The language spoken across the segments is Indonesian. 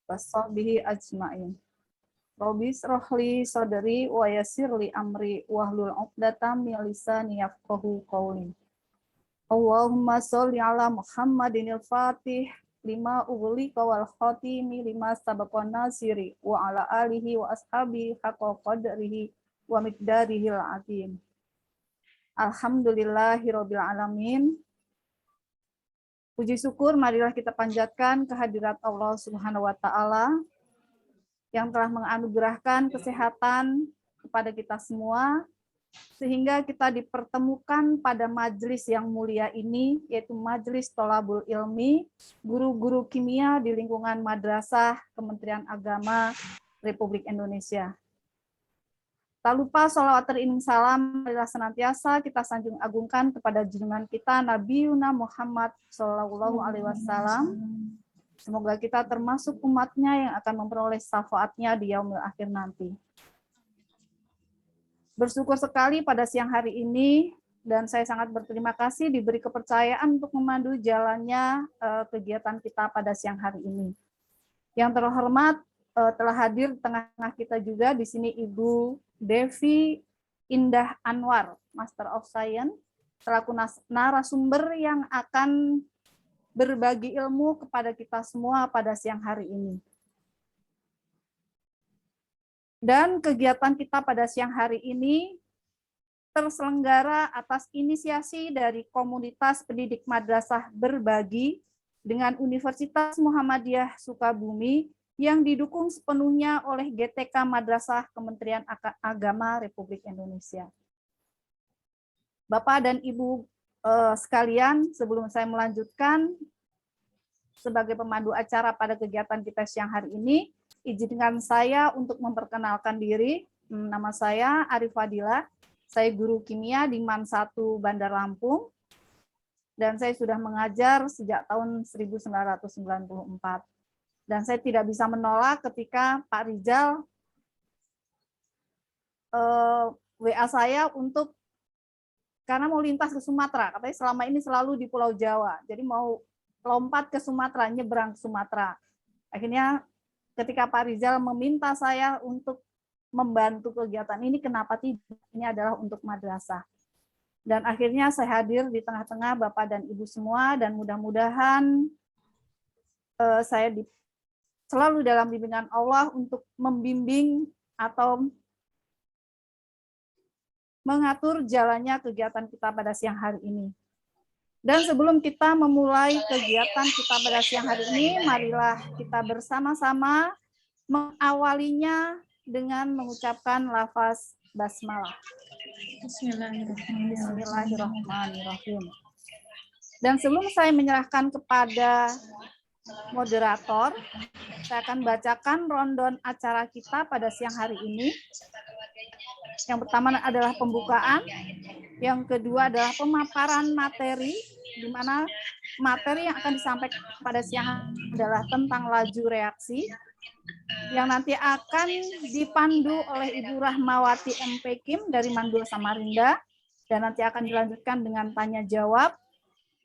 washabihi ajmain. Rabbi shrah li sadri wa yassir li amri wahlul 'uqdatam min lisani yafqahu qawli. Allahumma sholli ala Muhammadinil Fatih lima ughliqa wal khatimi lima sabaqa nasiri wa ala alihi wa ashabihi haqqa qadrihi wa miqdarihil azim. Alhamdulillahirabbil alamin. Puji syukur marilah kita panjatkan kehadirat Allah Subhanahu wa taala yang telah menganugerahkan kesehatan kepada kita semua sehingga kita dipertemukan pada majelis yang mulia ini, yaitu Majelis Tholabul Ilmi, guru-guru kimia di lingkungan Madrasah Kementerian Agama Republik Indonesia. Tak lupa sholawat teriring salam marilah senantiasa kita sanjung agungkan kepada junjungan kita Nabi Yuna Muhammad Shallallahu Alaihi Wasallam. Semoga kita termasuk umatnya yang akan memperoleh syafaatnya di yaumil akhir nanti. Bersyukur sekali pada siang hari ini dan saya sangat berterima kasih diberi kepercayaan untuk memandu jalannya kegiatan kita pada siang hari ini. Yang terhormat telah hadir di tengah-tengah kita juga di sini Ibu Devi Indah Anwar, Master of Science, selaku narasumber yang akan berbagi ilmu kepada kita semua pada siang hari ini. Dan kegiatan kita pada siang hari ini terselenggara atas inisiasi dari Komunitas Pendidik Madrasah Berbagi dengan Universitas Muhammadiyah Sukabumi yang didukung sepenuhnya oleh GTK Madrasah Kementerian Agama Republik Indonesia. Bapak dan Ibu sekalian, sebelum saya melanjutkan sebagai pemandu acara pada kegiatan kita siang hari ini, izinkan saya untuk memperkenalkan diri. Nama saya Arif Fadila, saya guru kimia di MAN 1 Bandar Lampung, dan saya sudah mengajar sejak tahun 1994. Dan saya tidak bisa menolak ketika Pak Rizal WA saya untuk, karena mau lintas ke Sumatera, katanya selama ini selalu di Pulau Jawa, jadi mau lompat ke Sumatera, nyebrang ke Sumatera. Akhirnya ketika Pak Rizal meminta saya untuk membantu kegiatan ini, kenapa tidak? Ini adalah untuk madrasah. Dan akhirnya saya hadir di tengah-tengah Bapak dan Ibu semua, dan mudah-mudahan saya selalu dalam bimbingan Allah untuk membimbing atau mengatur jalannya kegiatan kita pada siang hari ini. Dan sebelum kita memulai kegiatan kita pada siang hari ini, marilah kita bersama-sama mengawalinya dengan mengucapkan lafaz basmalah. Bismillahirrahmanirrahim. Dan sebelum saya menyerahkan kepada moderator, saya akan bacakan rundown acara kita pada siang hari ini. Yang pertama adalah pembukaan, yang kedua adalah pemaparan materi, di mana materi yang akan disampaikan pada siang adalah tentang laju reaksi, yang nanti akan dipandu oleh Ibu Rahmawati MP Kim dari MAN 2 Samarinda, dan nanti akan dilanjutkan dengan tanya jawab,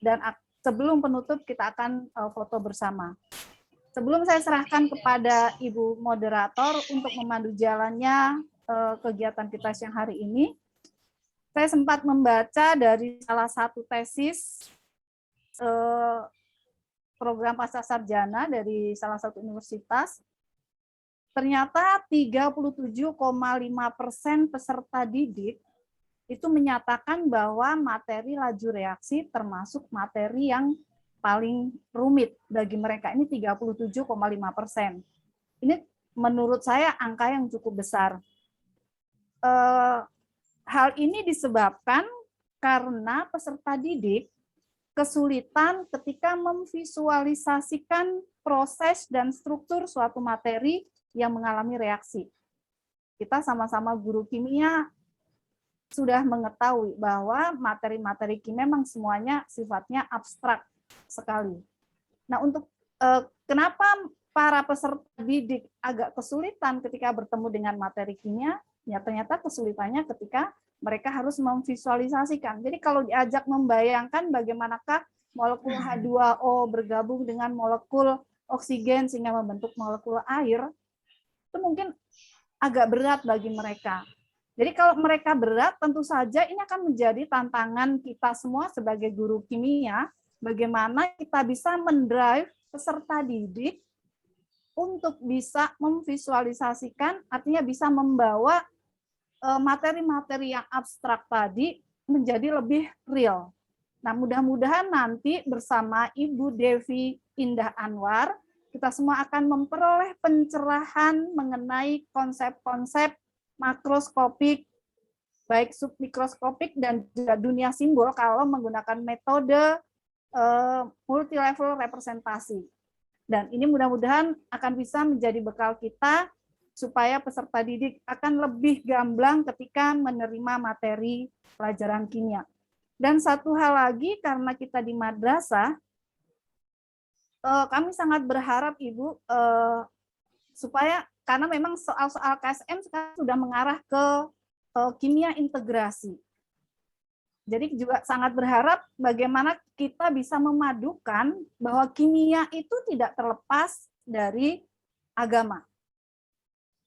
dan sebelum penutup kita akan foto bersama. Sebelum saya serahkan kepada Ibu moderator untuk memandu jalannya kegiatan kita siang hari ini, saya sempat membaca dari salah satu tesis program pascasarjana dari salah satu universitas. Ternyata 37,5% peserta didik itu menyatakan bahwa materi laju reaksi termasuk materi yang paling rumit bagi mereka. Ini 37,5%. Ini menurut saya angka yang cukup besar. Hal ini disebabkan karena peserta didik kesulitan ketika memvisualisasikan proses dan struktur suatu materi yang mengalami reaksi. Kita sama-sama guru kimia sudah mengetahui bahwa materi-materi kimia memang semuanya sifatnya abstrak sekali. Nah, untuk kenapa para peserta didik agak kesulitan ketika bertemu dengan materi kimia? Ya, ternyata kesulitannya ketika mereka harus memvisualisasikan. Jadi kalau diajak membayangkan bagaimanakah molekul H2O bergabung dengan molekul oksigen sehingga membentuk molekul air, itu mungkin agak berat bagi mereka. Jadi kalau mereka berat, tentu saja ini akan menjadi tantangan kita semua sebagai guru kimia, bagaimana kita bisa mendrive peserta didik untuk bisa memvisualisasikan, artinya bisa membawa materi-materi yang abstrak tadi menjadi lebih real. Nah, mudah-mudahan nanti bersama Ibu Devi Indah Anwar, kita semua akan memperoleh pencerahan mengenai konsep-konsep makroskopik, baik submikroskopik dan juga dunia simbol kalau menggunakan metode multi-level representasi. Dan ini mudah-mudahan akan bisa menjadi bekal kita supaya peserta didik akan lebih gamblang ketika menerima materi pelajaran kimia. Dan satu hal lagi, karena kita di madrasah, kami sangat berharap Ibu, supaya karena memang soal-soal KSM sekarang sudah mengarah ke kimia integrasi. Jadi juga sangat berharap bagaimana kita bisa memadukan bahwa kimia itu tidak terlepas dari agama.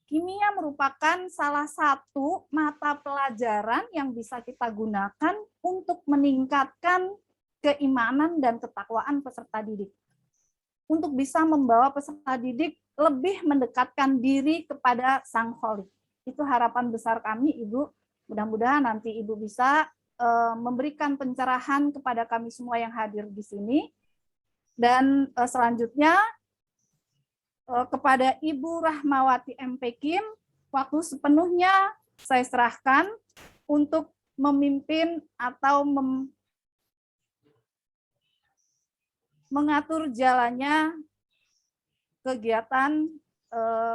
Kimia merupakan salah satu mata pelajaran yang bisa kita gunakan untuk meningkatkan keimanan dan ketakwaan peserta didik. Untuk bisa membawa peserta didik lebih mendekatkan diri kepada Sang Kholik. Itu harapan besar kami, Ibu. Mudah-mudahan nanti Ibu bisa memberikan pencerahan kepada kami semua yang hadir di sini. Dan selanjutnya kepada Ibu Rahmawati MP Kim, waktu sepenuhnya saya serahkan untuk memimpin atau mengatur jalannya kegiatan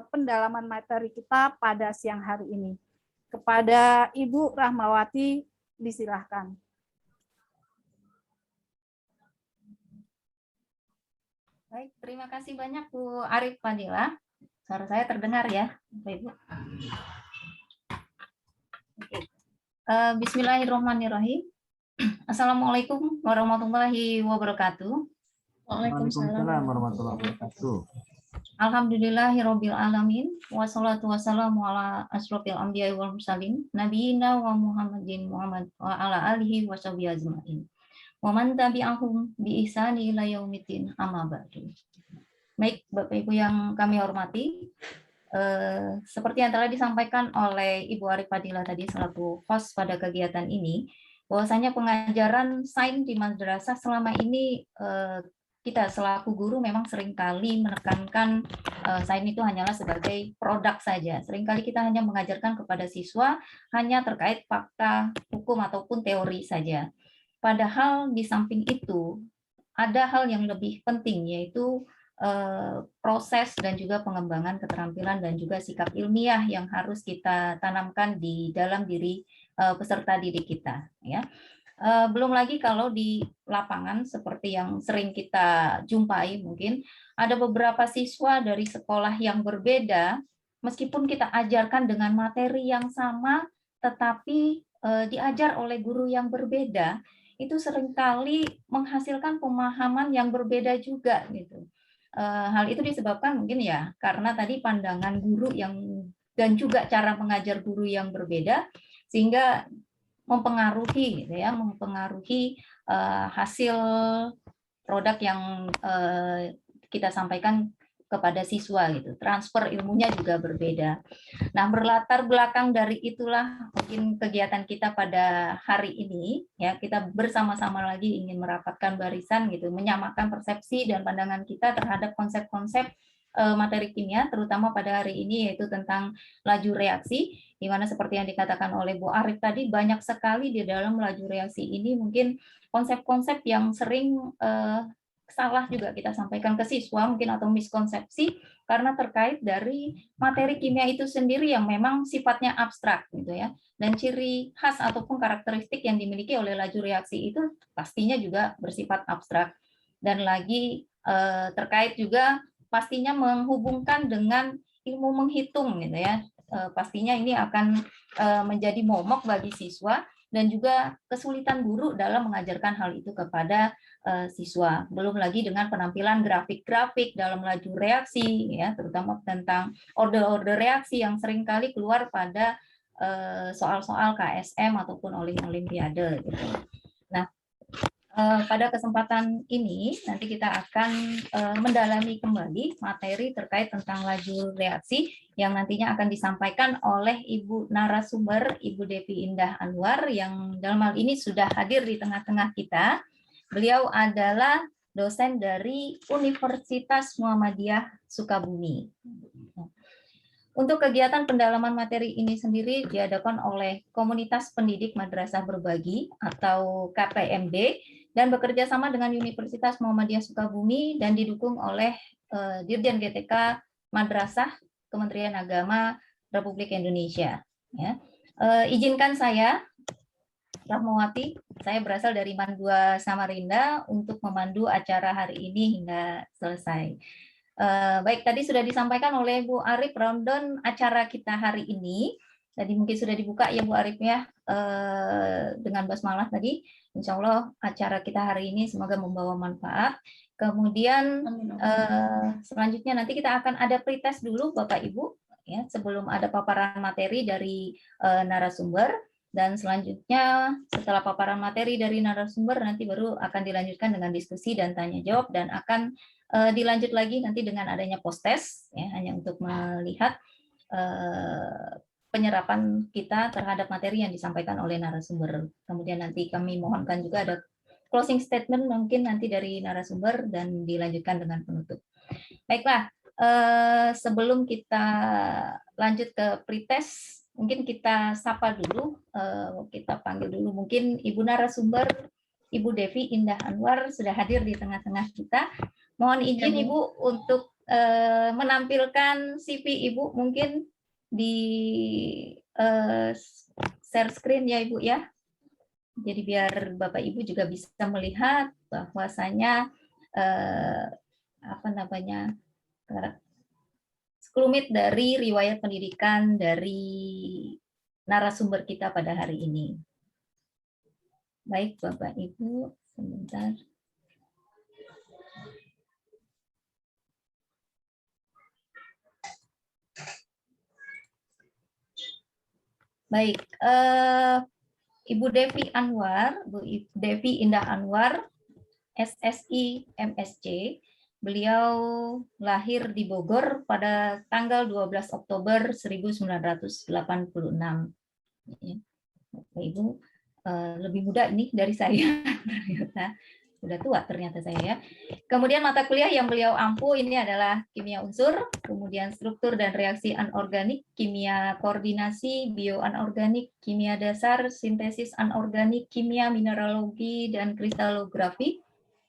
pendalaman materi kita pada siang hari ini. Kepada Ibu Rahmawati, disilahkan. Baik, terima kasih banyak Bu Arif Fadila. Suara saya terdengar ya, Bapak Ibu. Oke. Bismillahirrahmanirrahim. Assalamualaikum warahmatullahi wabarakatuh. Waalaikumsalam warahmatullahi wabarakatuh. Alhamdulillahirabbil alamin wassalatu wassalamu ala asyrofil anbiya'i wal mursalin nabiyina wa Muhammadin Muhammad wa ala alihi washabihi ajmain. Wa man tabi'ahum bi ihsani ila yaumiddin amma ba'du. Baik, Bapak Ibu yang kami hormati, seperti yang telah disampaikan oleh Ibu Arif Fadila tadi selaku host pada kegiatan ini, bahwasanya pengajaran sains di madrasah selama ini kita selaku guru memang seringkali menekankan sains itu hanyalah sebagai produk saja. Seringkali kita hanya mengajarkan kepada siswa hanya terkait fakta, hukum, ataupun teori saja. Padahal di samping itu ada hal yang lebih penting, yaitu proses dan juga pengembangan keterampilan dan juga sikap ilmiah yang harus kita tanamkan di dalam diri peserta didik kita. Ya. Belum lagi kalau di lapangan seperti yang sering kita jumpai, mungkin ada beberapa siswa dari sekolah yang berbeda, meskipun kita ajarkan dengan materi yang sama, tetapi diajar oleh guru yang berbeda, itu seringkali menghasilkan pemahaman yang berbeda juga gitu. Hal itu disebabkan mungkin ya karena tadi pandangan guru yang dan juga cara mengajar guru yang berbeda, sehingga mempengaruhi gitu ya, mempengaruhi hasil produk yang kita sampaikan kepada siswa gitu. Transfer ilmunya juga berbeda. Nah, berlatar belakang dari itulah mungkin kegiatan kita pada hari ini ya, kita bersama-sama lagi ingin merapatkan barisan gitu, menyamakan persepsi dan pandangan kita terhadap konsep-konsep materi kimia, terutama pada hari ini yaitu tentang laju reaksi, di mana seperti yang dikatakan oleh Bu Arif tadi, banyak sekali di dalam laju reaksi ini mungkin konsep-konsep yang sering salah juga kita sampaikan ke siswa mungkin atau miskonsepsi karena terkait dari materi kimia itu sendiri yang memang sifatnya abstrak gitu ya, dan ciri khas ataupun karakteristik yang dimiliki oleh laju reaksi itu pastinya juga bersifat abstrak, dan lagi terkait juga pastinya menghubungkan dengan ilmu menghitung gitu ya. Pastinya ini akan menjadi momok bagi siswa dan juga kesulitan guru dalam mengajarkan hal itu kepada siswa. Belum lagi dengan penampilan grafik-grafik dalam laju reaksi, ya, terutama tentang order-order reaksi yang seringkali keluar pada soal-soal KSM ataupun olimpiade. Gitu. Nah, pada kesempatan ini nanti kita akan mendalami kembali materi terkait tentang laju reaksi yang nantinya akan disampaikan oleh Ibu narasumber, Ibu Devi Indah Anwar, yang dalam hal ini sudah hadir di tengah-tengah kita. Beliau adalah dosen dari Universitas Muhammadiyah Sukabumi. Untuk kegiatan pendalaman materi ini sendiri diadakan oleh Komunitas Pendidik Madrasah Berbagi atau KPMB dan bekerja sama dengan Universitas Muhammadiyah Sukabumi dan didukung oleh Dirjen GTK Madrasah Kementerian Agama Republik Indonesia. Ya. Izinkan saya, Rahmawati, saya berasal dari Mandua Samarinda untuk memandu acara hari ini hingga selesai. Baik, tadi sudah disampaikan oleh Bu Arif rundown acara kita hari ini. Tadi mungkin sudah dibuka ya Bu Arif ya, dengan basmalah tadi. Insya Allah acara kita hari ini semoga membawa manfaat. Kemudian selanjutnya nanti kita akan ada pretest dulu Bapak Ibu, ya, sebelum ada paparan materi dari narasumber. Dan selanjutnya setelah paparan materi dari narasumber nanti baru akan dilanjutkan dengan diskusi dan tanya jawab, dan akan dilanjut lagi nanti dengan adanya post-test, ya, hanya untuk melihat penyerapan kita terhadap materi yang disampaikan oleh narasumber. Kemudian nanti kami mohonkan juga ada closing statement mungkin nanti dari narasumber dan dilanjutkan dengan penutup. Baiklah, sebelum kita lanjut ke pretest, mungkin kita sapa dulu, kita panggil dulu mungkin Ibu narasumber, Ibu Devi Indah Anwar sudah hadir di tengah-tengah kita. Mohon izin Ibu untuk menampilkan CV Ibu mungkin di share screen ya Ibu ya. Jadi biar Bapak Ibu juga bisa melihat bahwasanya apa namanya, sekelumit dari riwayat pendidikan dari narasumber kita pada hari ini. Baik Bapak Ibu, sebentar. Baik, Ibu Devi Anwar, Bu Devi Indah Anwar, SSI MSc. Beliau lahir di Bogor pada tanggal 12 Oktober 1986. Bapak Ibu, lebih muda ini dari saya. Ternyata sudah tua ternyata saya ya. Kemudian mata kuliah yang beliau ampu ini adalah kimia unsur, kemudian struktur dan reaksi anorganik, kimia koordinasi, bioanorganik, kimia dasar, sintesis anorganik, kimia mineralogi dan kristalografi,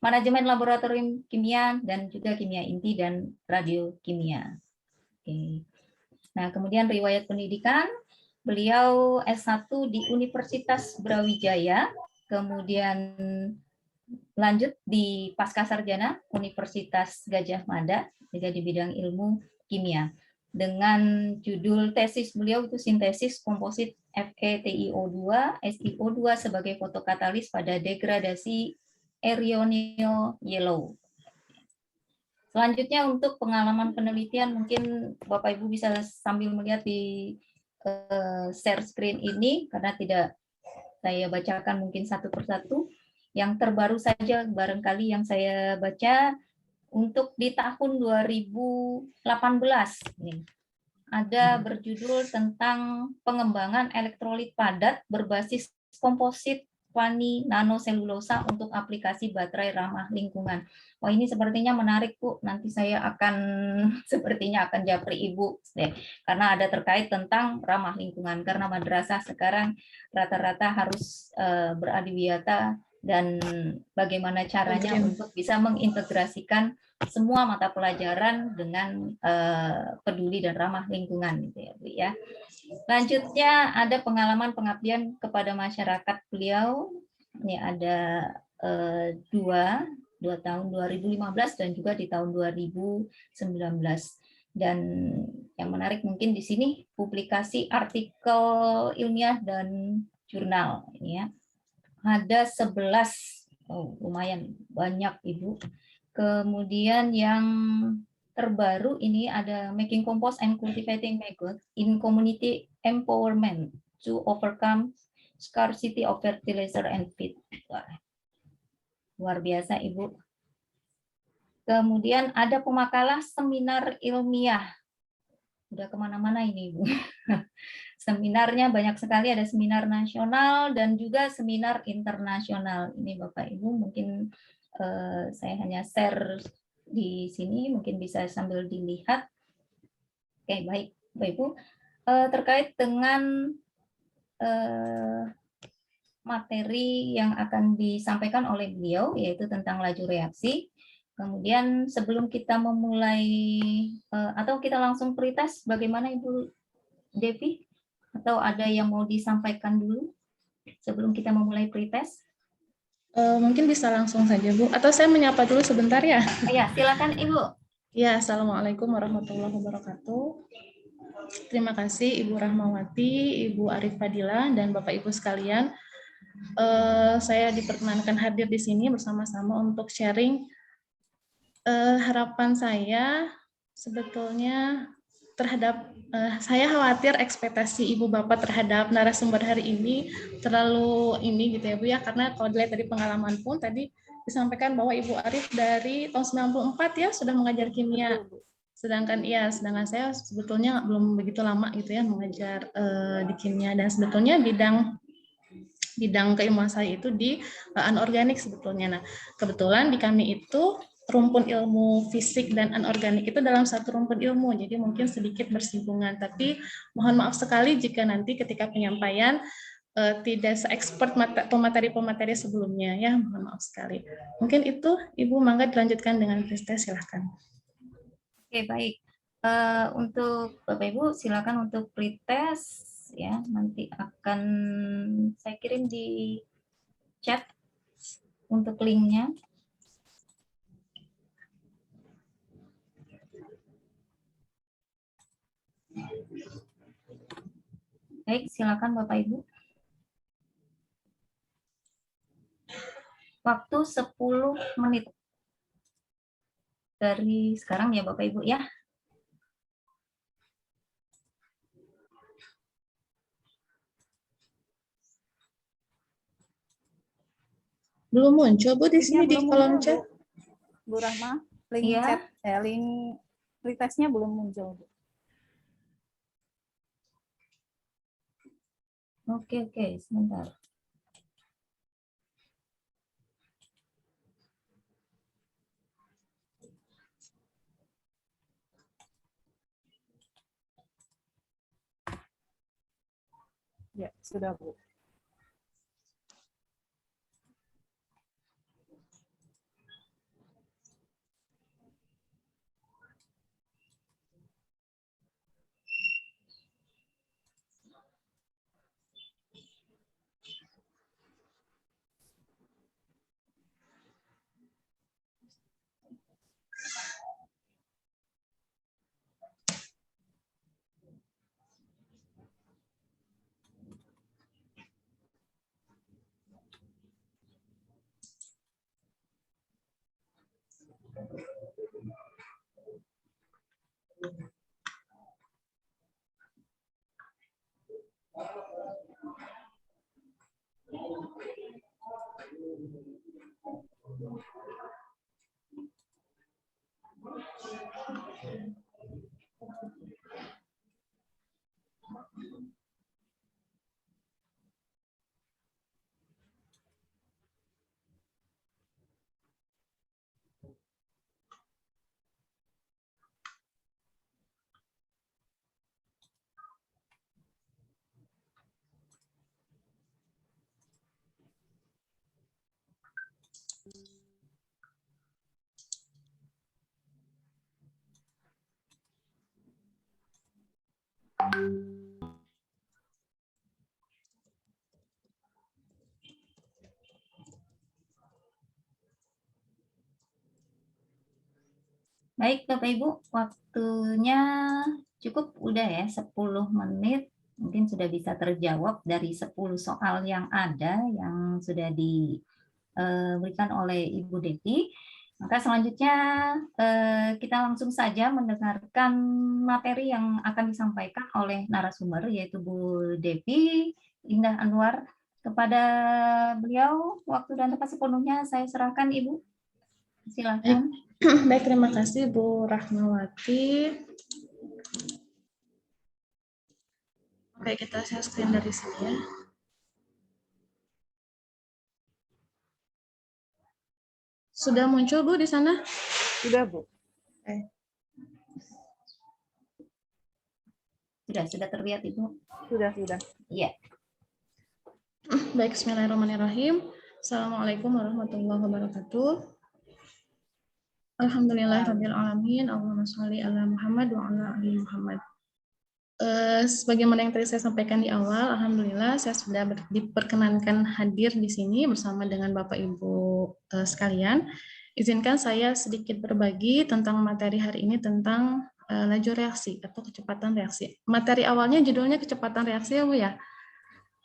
manajemen laboratorium kimia, dan juga kimia inti dan radiokimia. Oke. Nah, kemudian riwayat pendidikan, beliau S1 di Universitas Brawijaya, kemudian lanjut di Pascasarjana Universitas Gajah Mada, juga di bidang ilmu kimia. Dengan judul tesis beliau itu sintesis komposit FeTiO2, SiO2 sebagai fotokatalis pada degradasi Erionil yellow. Selanjutnya untuk pengalaman penelitian mungkin Bapak Ibu bisa sambil melihat di share screen ini karena tidak saya bacakan mungkin satu persatu. Yang terbaru saja barangkali yang saya baca untuk di tahun 2018 nih, ada berjudul tentang pengembangan elektrolit padat berbasis komposit Fani nanoselulosa untuk aplikasi baterai ramah lingkungan. Wah, ini sepertinya menarik Bu. Nanti saya akan sepertinya akan japri Ibu deh, karena ada terkait tentang ramah lingkungan. Karena madrasah sekarang rata-rata harus beradiwiyata, dan bagaimana caranya untuk bisa mengintegrasikan semua mata pelajaran dengan peduli dan ramah lingkungan gitu ya Bu ya. Selanjutnya ada pengalaman pengabdian kepada masyarakat beliau. Ini ada dua tahun 2015 dan juga di tahun 2019. Dan yang menarik mungkin di sini publikasi artikel ilmiah dan jurnal ini ya. Ada 11, lumayan banyak Ibu. Kemudian yang terbaru ini ada Making Compost and Cultivating Method in Community Empowerment to Overcome Scarcity of Fertilizer and Feed. Wah, luar biasa Ibu. Kemudian ada pemakalah seminar ilmiah. Udah kemana-mana ini Ibu. Seminarnya banyak sekali, ada seminar nasional dan juga seminar internasional. Ini Bapak Ibu mungkin saya hanya share di sini, mungkin bisa sambil dilihat. Oke, baik Bapak Ibu. Terkait dengan materi yang akan disampaikan oleh beliau, yaitu tentang laju reaksi. Kemudian sebelum kita memulai, atau kita langsung pretest, bagaimana Ibu Devi? Atau ada yang mau disampaikan dulu sebelum kita memulai pretest? Mungkin bisa langsung saja, Bu. Atau saya menyapa dulu sebentar ya? Ya, silakan Ibu. Ya, Assalamualaikum warahmatullahi wabarakatuh. Terima kasih Ibu Rahmawati, Ibu Arif Fadila, dan Bapak Ibu sekalian. Saya diperkenankan hadir di sini bersama-sama untuk sharing. Harapan saya sebetulnya terhadap saya khawatir ekspektasi Ibu Bapak terhadap narasumber hari ini terlalu ini gitu ya Bu ya, karena kalau dilihat dari pengalaman pun tadi disampaikan bahwa Ibu Arif dari tahun 94 ya sudah mengajar kimia. Sedangkan saya sebetulnya belum begitu lama gitu ya mengajar di kimia, dan sebetulnya bidang keilmuan saya itu di anorganik sebetulnya. Nah, kebetulan di kami itu rumpun ilmu fisik dan anorganik itu dalam satu rumpun ilmu, jadi mungkin sedikit bersinggungan. Tapi mohon maaf sekali jika nanti ketika penyampaian tidak se-expert pemateri-pemateri sebelumnya ya, mohon maaf sekali. Mungkin itu Ibu, mangga dilanjutkan dengan pretest, silahkan. Oke, baik. Untuk Bapak Ibu silakan untuk pretest ya, nanti akan saya kirim di chat untuk linknya. Baik, silakan Bapak Ibu. Waktu 10 menit dari sekarang ya Bapak Ibu ya. Belum muncul Bu di sini di kolom chat. Bu Rahma, link Iya. chat, link pretestnya belum muncul Bu. Oke, sebentar. Ya, sudah Bu. Baik Bapak Ibu, waktunya cukup udah ya 10 menit. Mungkin sudah bisa terjawab dari 10 soal yang ada yang sudah diberikan oleh Ibu Devi. Maka selanjutnya kita langsung saja mendengarkan materi yang akan disampaikan oleh narasumber, yaitu Bu Devi Indah Anwar. Kepada beliau, waktu dan tempat sepenuhnya saya serahkan, Ibu. Silakan. Baik, terima kasih Bu Rahmawati. Oke, kita share screen dari sini ya. Sudah muncul Bu di sana? Sudah, Bu. Sudah terlihat, Ibu? Sudah. Iya. Baik, bismillahirrahmanirrahim. Assalamualaikum warahmatullahi wabarakatuh. Alhamdulillahirabbil alamin. Allahumma sholli ala Muhammad wa ala ali Muhammad. Sebagaimana yang tadi saya sampaikan di awal, alhamdulillah saya sudah diperkenankan hadir di sini bersama dengan Bapak Ibu sekalian. Izinkan saya sedikit berbagi tentang materi hari ini tentang laju reaksi atau kecepatan reaksi. Materi awalnya judulnya kecepatan reaksi ya Bu ya.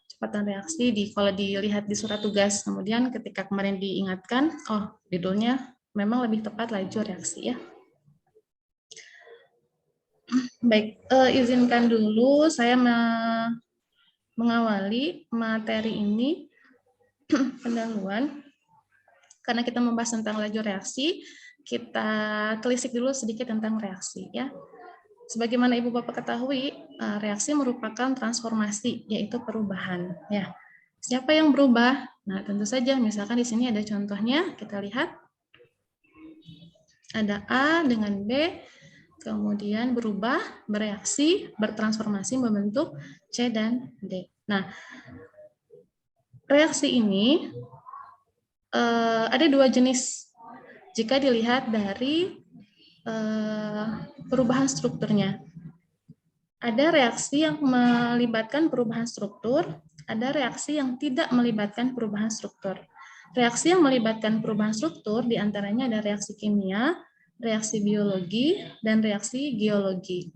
Kecepatan reaksi kalau dilihat di surat tugas, kemudian ketika kemarin diingatkan, oh judulnya memang lebih tepat laju reaksi ya. Baik, izinkan dulu saya mengawali materi ini pendahuluan. Karena kita membahas tentang laju reaksi, kita telisik dulu sedikit tentang reaksi ya. Sebagaimana Ibu Bapak ketahui, reaksi merupakan transformasi, yaitu perubahan. Ya, siapa yang berubah? Nah, tentu saja. Misalkan di sini ada contohnya, kita lihat. Ada A dengan B, kemudian berubah, bereaksi, bertransformasi membentuk C dan D. Nah, reaksi ini ada dua jenis. Jika dilihat dari perubahan strukturnya. Ada reaksi yang melibatkan perubahan struktur, ada reaksi yang tidak melibatkan perubahan struktur. Reaksi yang melibatkan perubahan struktur diantaranya ada reaksi kimia, reaksi biologi, dan reaksi geologi.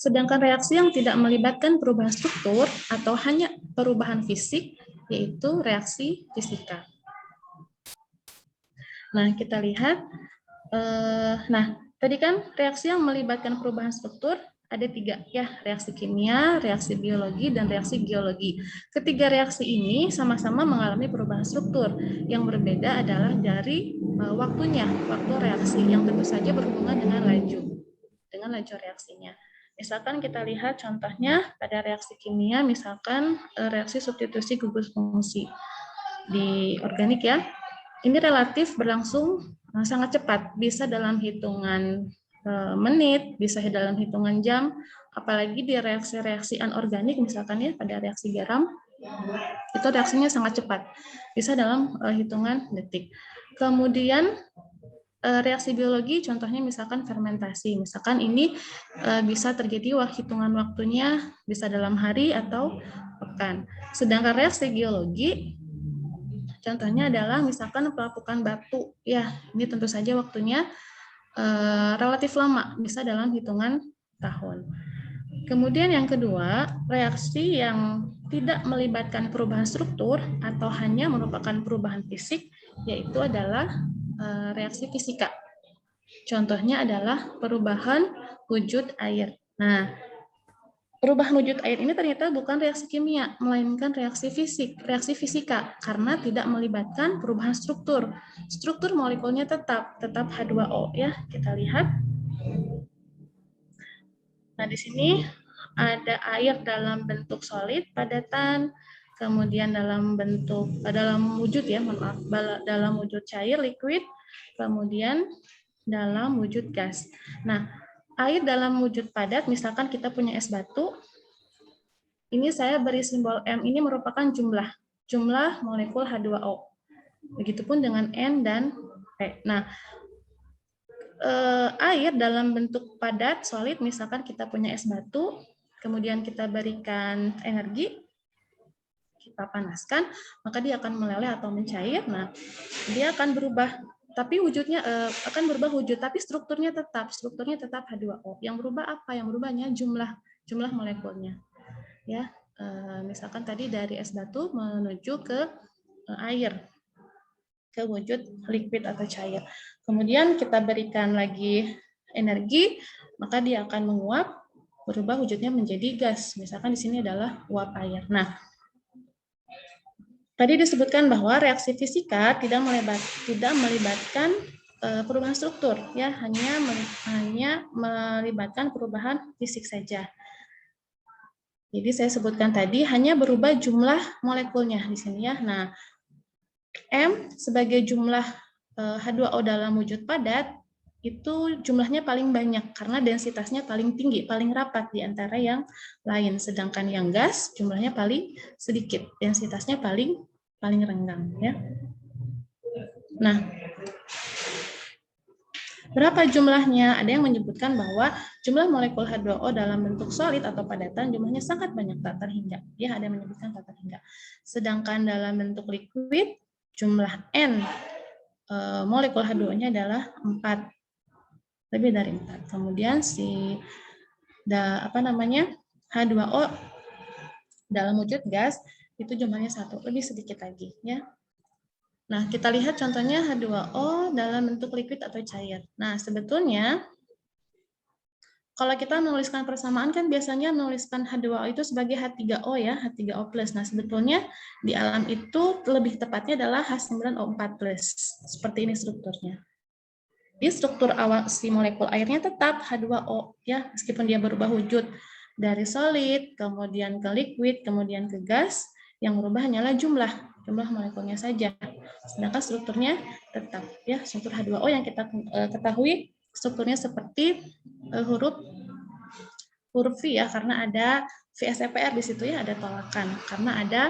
Sedangkan reaksi yang tidak melibatkan perubahan struktur atau hanya perubahan fisik, yaitu reaksi fisika. Nah, kita lihat. Tadi kan reaksi yang melibatkan perubahan struktur ada 3 ya, reaksi kimia, reaksi biologi, dan reaksi geologi. Ketiga reaksi ini sama-sama mengalami perubahan struktur. Yang berbeda adalah dari waktunya, waktu reaksi yang tentu saja berhubungan dengan laju reaksinya. Misalkan kita lihat contohnya pada reaksi kimia, misalkan reaksi substitusi gugus fungsi di organik ya. Ini relatif berlangsung sangat cepat, bisa dalam hitungan menit, bisa dalam hitungan jam, apalagi di reaksi-reaksi anorganik misalkan ya pada reaksi garam, itu reaksinya sangat cepat, bisa dalam hitungan detik. Kemudian reaksi biologi contohnya misalkan fermentasi, misalkan ini bisa terjadi hitungan waktunya bisa dalam hari atau pekan. Sedangkan reaksi geologi contohnya adalah misalkan pelapukan batu, ya ini tentu saja waktunya relatif lama, bisa dalam hitungan tahun. Kemudian yang kedua, reaksi yang tidak melibatkan perubahan struktur atau hanya merupakan perubahan fisik, yaitu adalah reaksi fisika. Contohnya adalah perubahan wujud air. Nah, perubahan wujud air ini ternyata bukan reaksi kimia, melainkan reaksi fisika, karena tidak melibatkan perubahan struktur. Struktur molekulnya tetap H2O ya. Kita lihat. Nah, di sini ada air dalam bentuk solid, padatan, kemudian dalam wujud ya, dalam wujud cair, liquid, kemudian dalam wujud gas. Nah, air dalam wujud padat, misalkan kita punya es batu, ini saya beri simbol M, ini merupakan jumlah molekul H2O. Begitupun dengan N dan P. Nah, air dalam bentuk padat, solid, misalkan kita punya es batu, kemudian kita berikan energi, kita panaskan, maka dia akan meleleh atau mencair. Nah, dia akan berubah tapi wujudnya akan berubah wujud, tapi strukturnya tetap H2O. Yang berubah apa? Yang berubahnya jumlah molekulnya. Ya, misalkan tadi dari es batu menuju ke air, ke wujud liquid atau cair. Kemudian kita berikan lagi energi, maka dia akan menguap, berubah wujudnya menjadi gas. Misalkan di sini adalah uap air. Nah, tadi disebutkan bahwa reaksi fisika tidak melibatkan perubahan struktur, ya, hanya melibatkan perubahan fisik saja. Jadi saya sebutkan tadi hanya berubah jumlah molekulnya di sini, ya. Nah, M sebagai jumlah H2O dalam wujud padat itu jumlahnya paling banyak karena densitasnya paling tinggi, paling rapat di antara yang lain. Sedangkan yang gas jumlahnya paling sedikit, densitasnya paling renggang, ya. Nah, berapa jumlahnya? Ada yang menyebutkan bahwa jumlah molekul H2O dalam bentuk solid atau padatan jumlahnya sangat banyak, tak terhingga. Ya, ada yang menyebutkan tak terhingga. Sedangkan dalam bentuk liquid jumlah N molekul H2O-nya adalah 4. Lebih dari 4. Kemudian H2O dalam wujud gas itu jumlahnya 1, lebih sedikit lagi, ya. Nah, kita lihat contohnya H2O dalam bentuk liquid atau cair. Nah, sebetulnya kalau kita menuliskan persamaan kan biasanya menuliskan H2O itu sebagai H3O, ya, H3O+. Nah, sebetulnya di alam itu lebih tepatnya adalah H9O4+. Seperti ini strukturnya. Di struktur awal si molekul airnya tetap H2O, ya, meskipun dia berubah wujud dari solid, kemudian ke liquid, kemudian ke gas, yang berubah hanyalah jumlah molekulnya saja. Sedangkan strukturnya tetap, ya, struktur H2O yang kita ketahui strukturnya seperti huruf V, ya, karena ada VSEPR di situ, ya, ada tolakan karena ada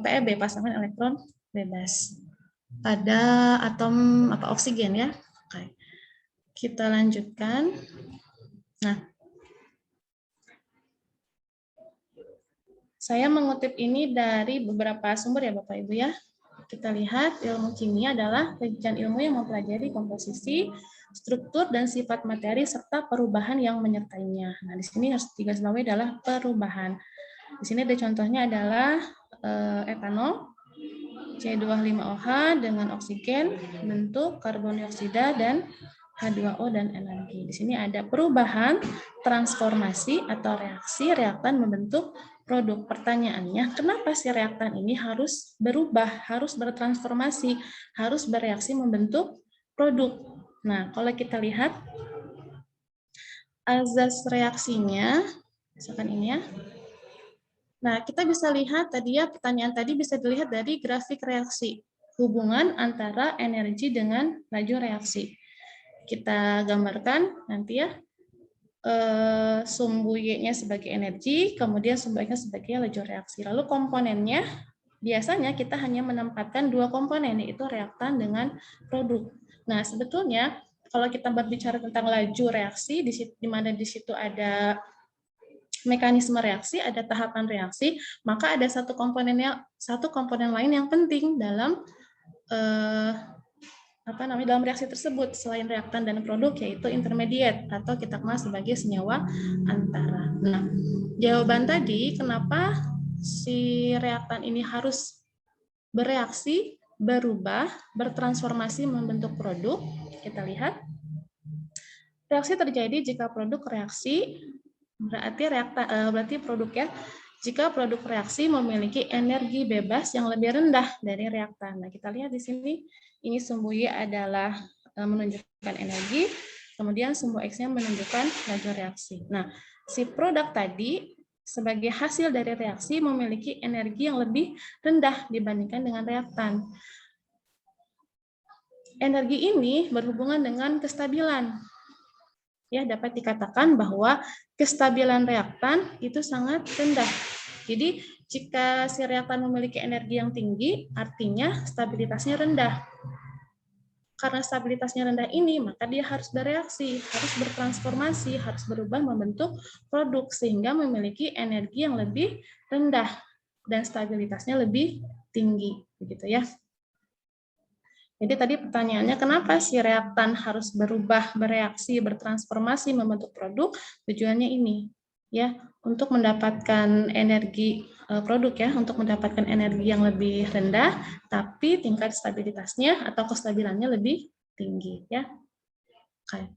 PEB, pasangan elektron bebas pada atom oksigen, ya. Oke. Kita lanjutkan. Nah, saya mengutip ini dari beberapa sumber, ya, Bapak Ibu, ya. Kita lihat ilmu kimia adalah penelitian ilmu yang mempelajari komposisi, struktur, dan sifat materi serta perubahan yang menyertainya. Nah, di sini harus digarisbawahi adalah perubahan. Di sini ada contohnya adalah etanol C2H5OH dengan oksigen, bentuk karbon dioksida dan H2O dan energi. Di sini ada perubahan, transformasi atau reaksi reaktan membentuk produk. Pertanyaannya, kenapa si reaktan ini harus berubah, harus bertransformasi, harus bereaksi membentuk produk? Nah, kalau kita lihat azas reaksinya, misalkan ini, ya. Nah, kita bisa lihat tadi, ya, pertanyaan tadi bisa dilihat dari grafik reaksi, hubungan antara energi dengan laju reaksi. Kita gambarkan nanti, ya, sumbu Y-nya sebagai energi, kemudian sumbu X-nya sebagai laju reaksi. Lalu komponennya, biasanya kita hanya menempatkan 2 komponen, yaitu reaktan dengan produk. Nah, sebetulnya kalau kita berbicara tentang laju reaksi, di mana di situ ada mekanisme reaksi, ada tahapan reaksi, maka ada satu komponen lain yang penting dalam dalam reaksi tersebut selain reaktan dan produk, yaitu intermediate atau kita kenal sebagai senyawa antara. Nah, jawaban tadi kenapa si reaktan ini harus bereaksi, berubah, bertransformasi membentuk produk, kita lihat. Reaksi terjadi jika produk reaksi, berarti produk, ya, jika produk reaksi memiliki energi bebas yang lebih rendah dari reaktan. Nah, kita lihat di sini, ini sumbu Y adalah menunjukkan energi, kemudian sumbu X-nya menunjukkan laju reaksi. Nah, si produk tadi sebagai hasil dari reaksi memiliki energi yang lebih rendah dibandingkan dengan reaktan. Energi ini berhubungan dengan kestabilan. Ya, dapat dikatakan bahwa kestabilan reaktan itu sangat rendah. Jadi, jika si reaktan memiliki energi yang tinggi, artinya stabilitasnya rendah. Karena stabilitasnya rendah ini, maka dia harus bereaksi, harus bertransformasi, harus berubah membentuk produk, sehingga memiliki energi yang lebih rendah dan stabilitasnya lebih tinggi, begitu, ya. Jadi tadi pertanyaannya, kenapa si reaktan harus berubah, bereaksi, bertransformasi membentuk produk? Tujuannya ini, ya, untuk mendapatkan energi produk, ya, untuk mendapatkan energi yang lebih rendah, tapi tingkat stabilitasnya atau kestabilannya lebih tinggi, ya. Oke.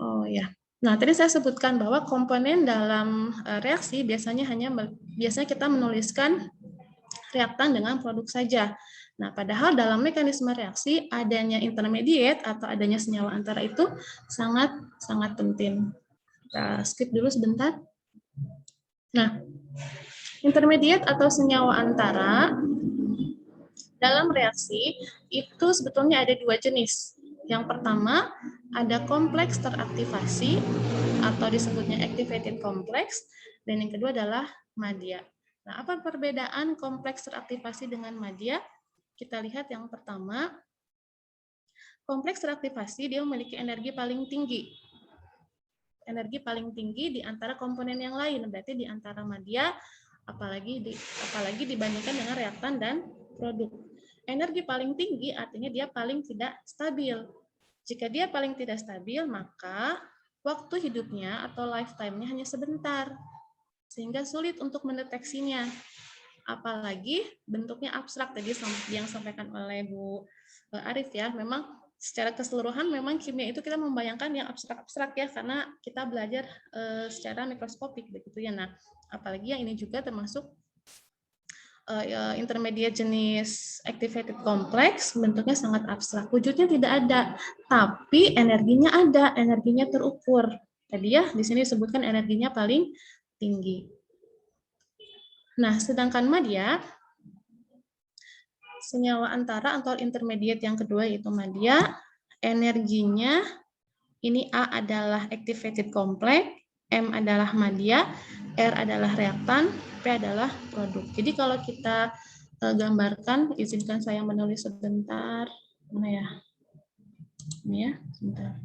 Oh ya. Nah, tadi saya sebutkan bahwa komponen dalam reaksi biasanya kita menuliskan reaktan dengan produk saja. Nah, padahal dalam mekanisme reaksi adanya intermediate atau adanya senyawa antara itu sangat penting. Kita skip dulu sebentar. Nah, intermediate atau senyawa antara dalam reaksi itu sebetulnya ada dua jenis. Yang pertama, ada kompleks teraktivasi atau disebutnya activated complex, dan yang kedua adalah madya. Nah, apa perbedaan kompleks teraktivasi dengan madya? Kita lihat yang pertama, kompleks teraktivasi dia memiliki energi paling tinggi. Energi paling tinggi di antara komponen yang lain, berarti di antara madya, apalagi dibandingkan dengan reaktan dan produk. Energi paling tinggi artinya dia paling tidak stabil. Jika dia paling tidak stabil, maka waktu hidupnya atau lifetime-nya hanya sebentar, sehingga sulit untuk mendeteksinya. Apalagi bentuknya abstrak tadi yang disampaikan oleh Bu Arif, ya, memang secara keseluruhan memang kimia itu kita membayangkan yang abstrak-abstrak, ya, karena kita belajar secara mikroskopik begitu, ya. Nah, apalagi yang ini juga termasuk intermediate jenis activated complex, bentuknya sangat abstrak, wujudnya tidak ada, tapi energinya ada, energinya terukur. Tadi, ya, di sini disebutkan energinya paling tinggi. Nah, sedangkan madya, senyawa antara atau intermediate yang kedua yaitu madya, energinya ini A adalah activated complex, M adalah madya, R adalah reaktan, P adalah produk. Jadi kalau kita gambarkan, izinkan saya menulis sebentar. Mana ya? Ini ya, sebentar.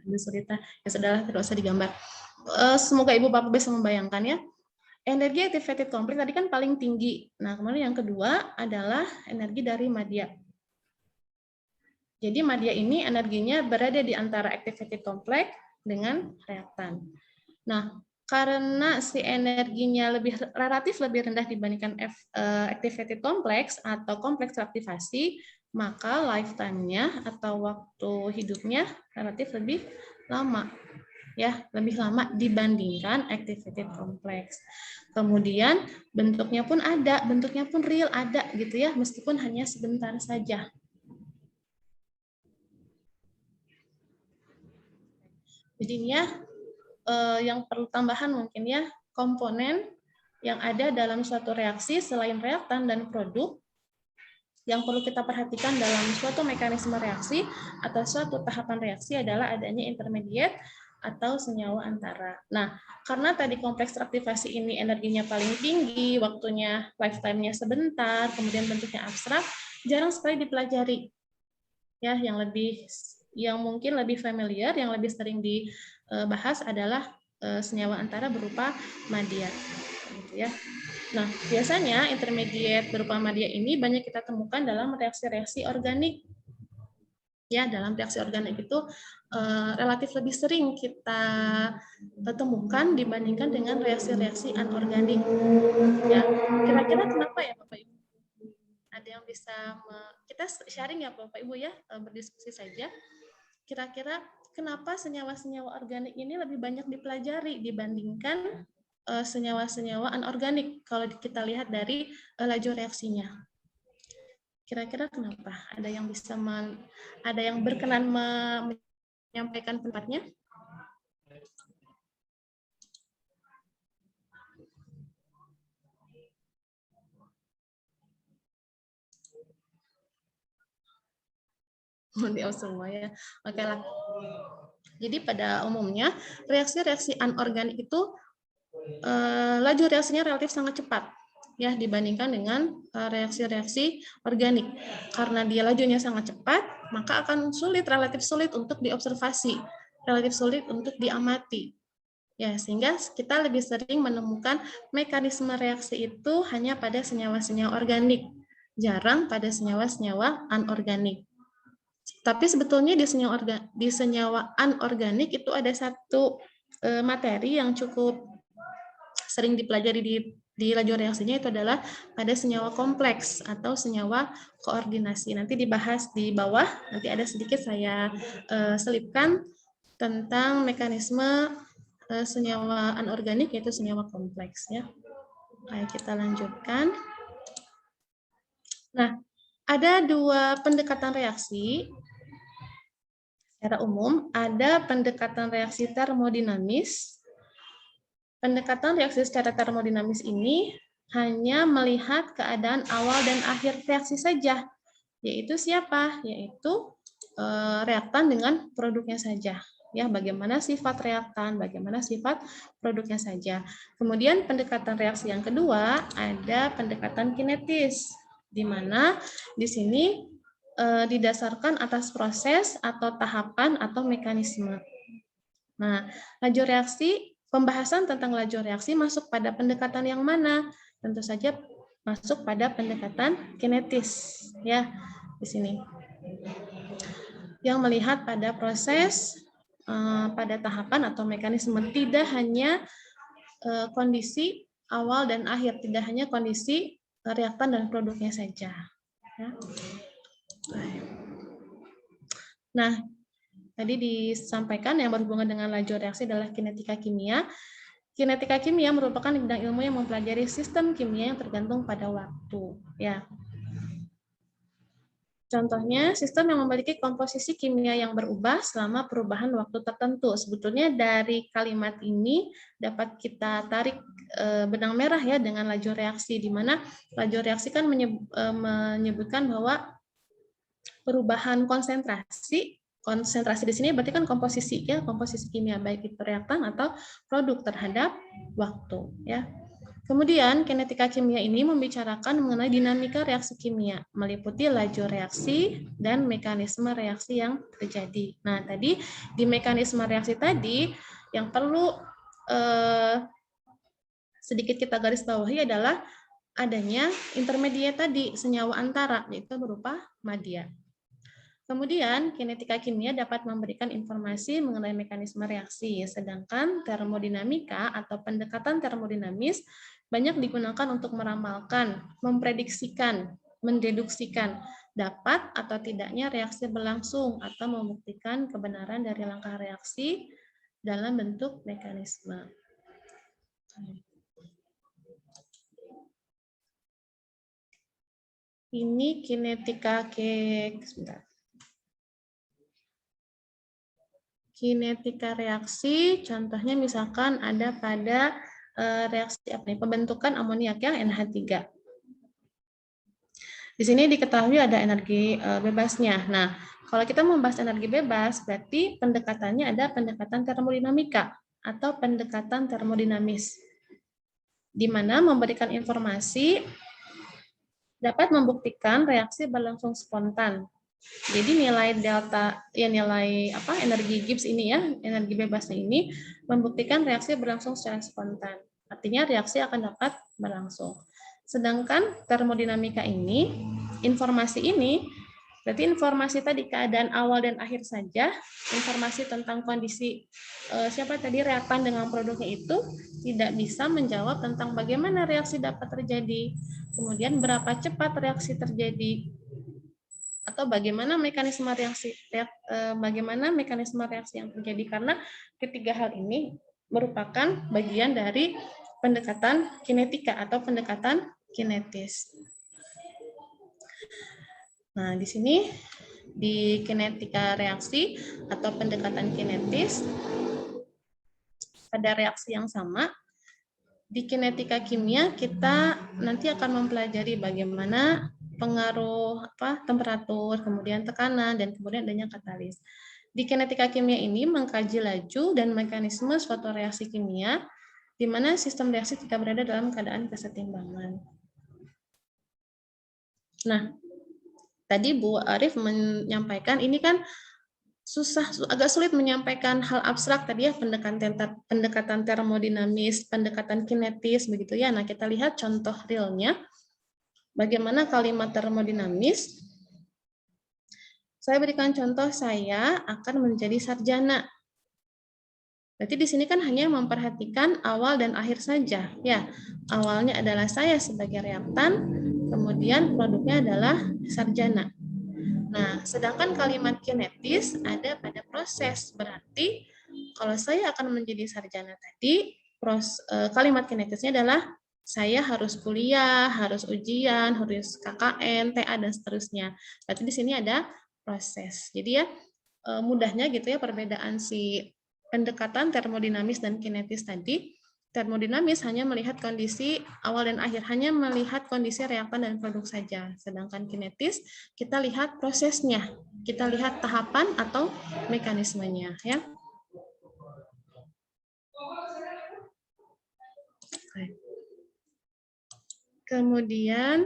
Kesulitan, ya sudahlah, tidak usah digambar. Semoga Ibu Bapak bisa membayangkan, ya. Energi activated complex tadi kan paling tinggi. Nah, kemudian yang kedua adalah energi dari madya. Jadi madya ini energinya berada di antara activated complex dengan reaktan. Nah, karena si energinya relatif lebih rendah dibandingkan activated complex atau kompleks teraktivasi, maka lifetime-nya atau waktu hidupnya relatif lebih lama, ya, lebih lama dibandingkan activated complex. Kemudian bentuknya pun real ada gitu, ya, meskipun hanya sebentar saja. Jadinya yang perlu tambahan mungkin, ya, komponen yang ada dalam suatu reaksi selain reaktan dan produk yang perlu kita perhatikan dalam suatu mekanisme reaksi atau suatu tahapan reaksi adalah adanya intermediate atau senyawa antara. Nah, karena tadi kompleks teraktivasi ini energinya paling tinggi, waktunya lifetime-nya sebentar, kemudian bentuknya abstrak, jarang sekali dipelajari. Ya, yang mungkin lebih familiar, yang lebih sering dibahas adalah senyawa antara berupa madya, gitu, ya. Nah, biasanya intermediate berupa madya ini banyak kita temukan dalam reaksi-reaksi organik. Ya, dalam reaksi organik itu relatif lebih sering kita temukan dibandingkan dengan reaksi-reaksi anorganik. Ya, kira-kira kenapa, ya, Bapak Ibu? Ada yang bisa kita sharing, ya, Bapak Ibu, ya, berdiskusi saja. Kira-kira kenapa senyawa-senyawa organik ini lebih banyak dipelajari dibandingkan senyawa-senyawa anorganik kalau kita lihat dari laju reaksinya. Kira-kira kenapa? Ada yang berkenan menyampaikan pendapatnya? Diam semua, ya. Oke lah. Jadi pada umumnya reaksi-reaksi anorganik itu laju reaksinya relatif sangat cepat, ya, dibandingkan dengan reaksi-reaksi organik. Karena dia lajunya sangat cepat, maka akan relatif sulit untuk diobservasi, relatif sulit untuk diamati. Ya, sehingga kita lebih sering menemukan mekanisme reaksi itu hanya pada senyawa-senyawa organik, jarang pada senyawa-senyawa anorganik. Tapi sebetulnya di senyawa anorganik itu ada satu materi yang cukup sering dipelajari di lajur reaksinya, itu adalah pada senyawa kompleks atau senyawa koordinasi. Nanti dibahas di bawah, nanti ada sedikit saya selipkan tentang mekanisme senyawa anorganik, yaitu senyawa kompleks ya. Baik, kita lanjutkan. Nah, ada dua pendekatan reaksi. Secara umum, ada pendekatan reaksi termodinamis. Pendekatan reaksi secara termodinamis ini hanya melihat keadaan awal dan akhir reaksi saja, yaitu siapa? Yaitu reaktan dengan produknya saja. Ya, bagaimana sifat reaktan, bagaimana sifat produknya saja. Kemudian pendekatan reaksi yang kedua ada pendekatan kinetis, di mana di sini didasarkan atas proses atau tahapan atau mekanisme. Nah, lajur reaksi, pembahasan tentang lajur reaksi masuk pada pendekatan yang mana? Tentu saja masuk pada pendekatan kinetis, ya di sini. Yang melihat pada proses, pada tahapan atau mekanisme, tidak hanya kondisi awal dan akhir, tidak hanya kondisi reaktan dan produknya saja. Nah, tadi disampaikan yang berhubungan dengan lajur reaksi adalah kinetika kimia. Kinetika kimia merupakan bidang ilmu yang mempelajari sistem kimia yang tergantung pada waktu. Ya. Contohnya, sistem yang memiliki komposisi kimia yang berubah selama perubahan waktu tertentu. Sebetulnya dari kalimat ini dapat kita tarik benang merah ya dengan lajur reaksi, di mana lajur reaksi kan menyebutkan bahwa perubahan konsentrasi di sini berarti kan komposisi ya, komposisi kimia baik itu reaktan atau produk terhadap waktu ya. Kemudian, kinetika kimia ini membicarakan mengenai dinamika reaksi kimia, meliputi lajur reaksi dan mekanisme reaksi yang terjadi. Nah, tadi di mekanisme reaksi tadi, yang perlu sedikit kita garis bawahi adalah adanya intermediate tadi, senyawa antara, yaitu berupa media. Kemudian, kinetika kimia dapat memberikan informasi mengenai mekanisme reaksi, sedangkan termodinamika atau pendekatan termodinamis banyak digunakan untuk meramalkan, memprediksikan, mendeduksikan dapat atau tidaknya reaksi berlangsung atau membuktikan kebenaran dari langkah reaksi dalam bentuk mekanisme. Ini kinetika kinetika reaksi, contohnya misalkan ada pada reaksi apa nih, pembentukan amoniak yang NH3. Di sini diketahui ada energi bebasnya. Nah, kalau kita membahas energi bebas, berarti pendekatannya ada pendekatan termodinamika atau pendekatan termodinamis, di mana memberikan informasi dapat membuktikan reaksi berlangsung spontan. Jadi nilai delta, ya nilai energi Gibbs ini ya, energi bebasnya ini membuktikan reaksi berlangsung secara spontan. Artinya reaksi akan dapat berlangsung. Sedangkan termodinamika ini, informasi ini, berarti informasi tadi keadaan awal dan akhir saja, informasi tentang kondisi reaktan dengan produknya itu tidak bisa menjawab tentang bagaimana reaksi dapat terjadi, kemudian berapa cepat reaksi terjadi, atau bagaimana mekanisme reaksi yang terjadi, karena ketiga hal ini merupakan bagian dari pendekatan kinetika atau pendekatan kinetis. Nah, di sini di kinetika reaksi atau pendekatan kinetis pada reaksi yang sama, di kinetika kimia kita nanti akan mempelajari bagaimana pengaruh temperatur, kemudian tekanan, dan kemudian adanya katalis. Di kinetika kimia ini mengkaji laju dan mekanisme suatu reaksi kimia, di mana sistem reaksi tidak berada dalam keadaan kesetimbangan. Nah, tadi Bu Arif menyampaikan ini kan agak sulit menyampaikan hal abstrak tadi ya, pendekatan termodinamis, pendekatan kinetis begitu ya. Nah, kita lihat contoh realnya. Bagaimana kalimat termodinamis? Saya berikan contoh, saya akan menjadi sarjana. Berarti di sini kan hanya memperhatikan awal dan akhir saja. Ya, awalnya adalah saya sebagai reaktan, kemudian produknya adalah sarjana. Nah, sedangkan kalimat kinetis ada pada proses. Berarti kalau saya akan menjadi sarjana tadi, kalimat kinetisnya adalah saya harus kuliah, harus ujian, harus KKN, TA, dan seterusnya. Berarti di sini ada proses. Jadi ya, mudahnya gitu ya perbedaan si pendekatan termodinamis dan kinetis tadi. Termodinamis hanya melihat kondisi awal dan akhir, hanya melihat kondisi reaktan dan produk saja. Sedangkan kinetis, kita lihat prosesnya, kita lihat tahapan atau mekanismenya. Ya. Kemudian,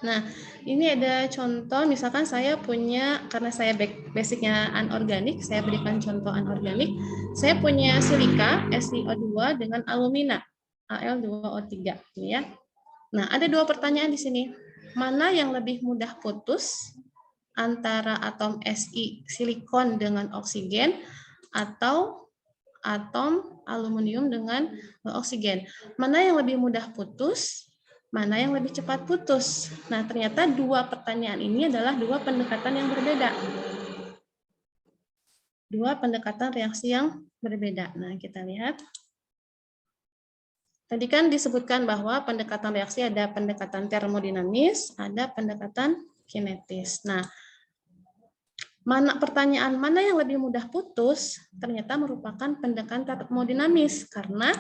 nah ini ada contoh, misalkan saya punya, karena saya basicnya anorganik, saya berikan contoh anorganik. Saya punya silika SiO2 dengan alumina Al2O3, ya. Nah, ada dua pertanyaan di sini. Mana yang lebih mudah putus antara atom Si silikon dengan oksigen atau atom aluminium dengan oksigen? Mana yang lebih mudah putus? Mana yang lebih cepat putus? Nah, ternyata dua pertanyaan ini adalah dua pendekatan yang berbeda. Dua pendekatan reaksi yang berbeda. Nah, kita lihat. Tadi kan disebutkan bahwa pendekatan reaksi ada pendekatan termodinamis, ada pendekatan kinetis. Nah, pertanyaan mana yang lebih mudah putus ternyata merupakan pendekatan termodinamis karena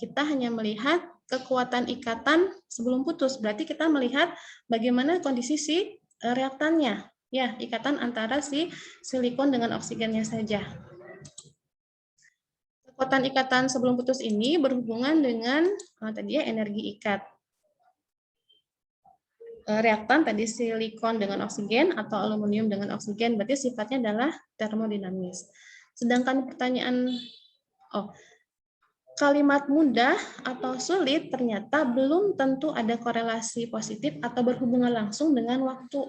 kita hanya melihat kekuatan ikatan sebelum putus. Berarti kita melihat bagaimana kondisi si reaktannya, ya, ikatan antara si silikon dengan oksigennya saja. Kekuatan ikatan sebelum putus ini berhubungan dengan tadi ya energi ikat. Reaktan tadi silikon dengan oksigen atau aluminium dengan oksigen berarti sifatnya adalah termodinamis. Sedangkan pertanyaan kalimat mudah atau sulit ternyata belum tentu ada korelasi positif atau berhubungan langsung dengan waktu.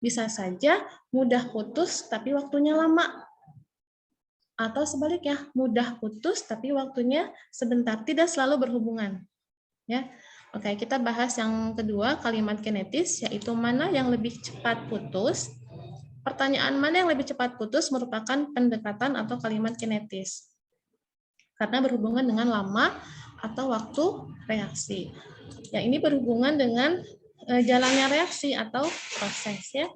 Bisa saja mudah putus tapi waktunya lama. Atau sebaliknya, mudah putus tapi waktunya sebentar, tidak selalu berhubungan. Ya. Oke, kita bahas yang kedua, kalimat kinetis, yaitu mana yang lebih cepat putus. Pertanyaan mana yang lebih cepat putus merupakan pendekatan atau kalimat kinetis. Karena berhubungan dengan lama atau waktu reaksi. Yang ini berhubungan dengan jalannya reaksi atau proses, ya.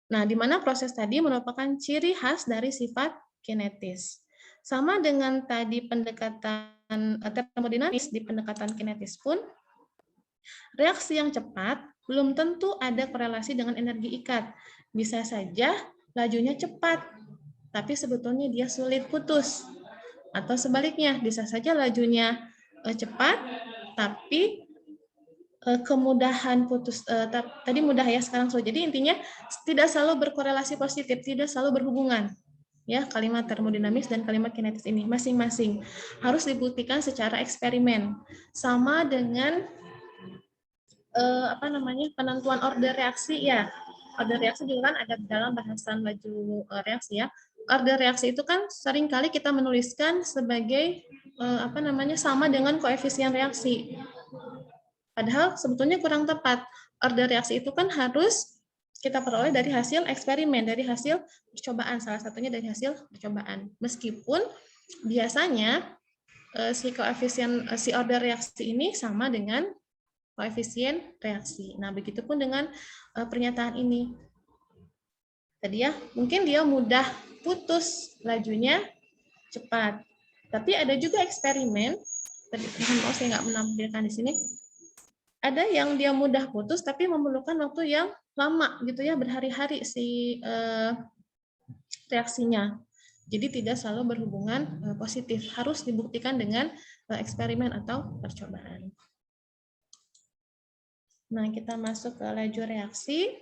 Nah, di mana proses tadi merupakan ciri khas dari sifat kinetis. Sama dengan tadi pendekatan termodinamis, di pendekatan kinetis pun, reaksi yang cepat belum tentu ada korelasi dengan energi ikat. Bisa saja lajunya cepat, tapi sebetulnya dia sulit putus. Atau sebaliknya, bisa saja lajunya cepat, tapi kemudahan putus tadi mudah ya, sekarang sulit. Jadi intinya tidak selalu berkorelasi positif, tidak selalu berhubungan. Ya, kalimat termodinamis dan kalimat kinetis ini masing-masing harus dibuktikan secara eksperimen. Sama dengan penentuan order reaksi ya. Order reaksi juga kan ada dalam bahasan laju reaksi ya. Order reaksi itu kan seringkali kita menuliskan sebagai sama dengan koefisien reaksi. Padahal sebetulnya kurang tepat. Order reaksi itu kan harus kita peroleh dari hasil eksperimen, dari hasil percobaan, salah satunya dari hasil percobaan. Meskipun biasanya si koefisien si order reaksi ini sama dengan koefisien reaksi. Nah, begitupun dengan pernyataan ini. Tadi ya, mungkin dia mudah putus, lajunya cepat. Tapi ada juga eksperimen, tadi saya nggak menampilkan di sini, ada yang dia mudah putus tapi memerlukan waktu yang lama gitu ya, berhari-hari si reaksinya. Jadi tidak selalu berhubungan positif, harus dibuktikan dengan eksperimen atau percobaan. Nah, kita masuk ke laju reaksi.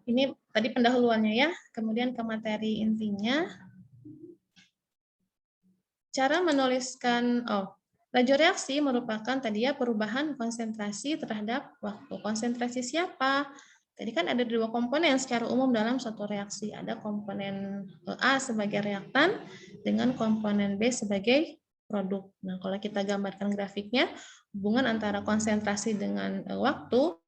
Ini tadi pendahuluannya ya, kemudian ke materi intinya. Cara menuliskan, laju reaksi merupakan tadi ya perubahan konsentrasi terhadap waktu. Konsentrasi siapa? Tadi kan ada dua komponen secara umum dalam suatu reaksi. Ada komponen A sebagai reaktan dengan komponen B sebagai produk. Nah, kalau kita gambarkan grafiknya, hubungan antara konsentrasi dengan waktu,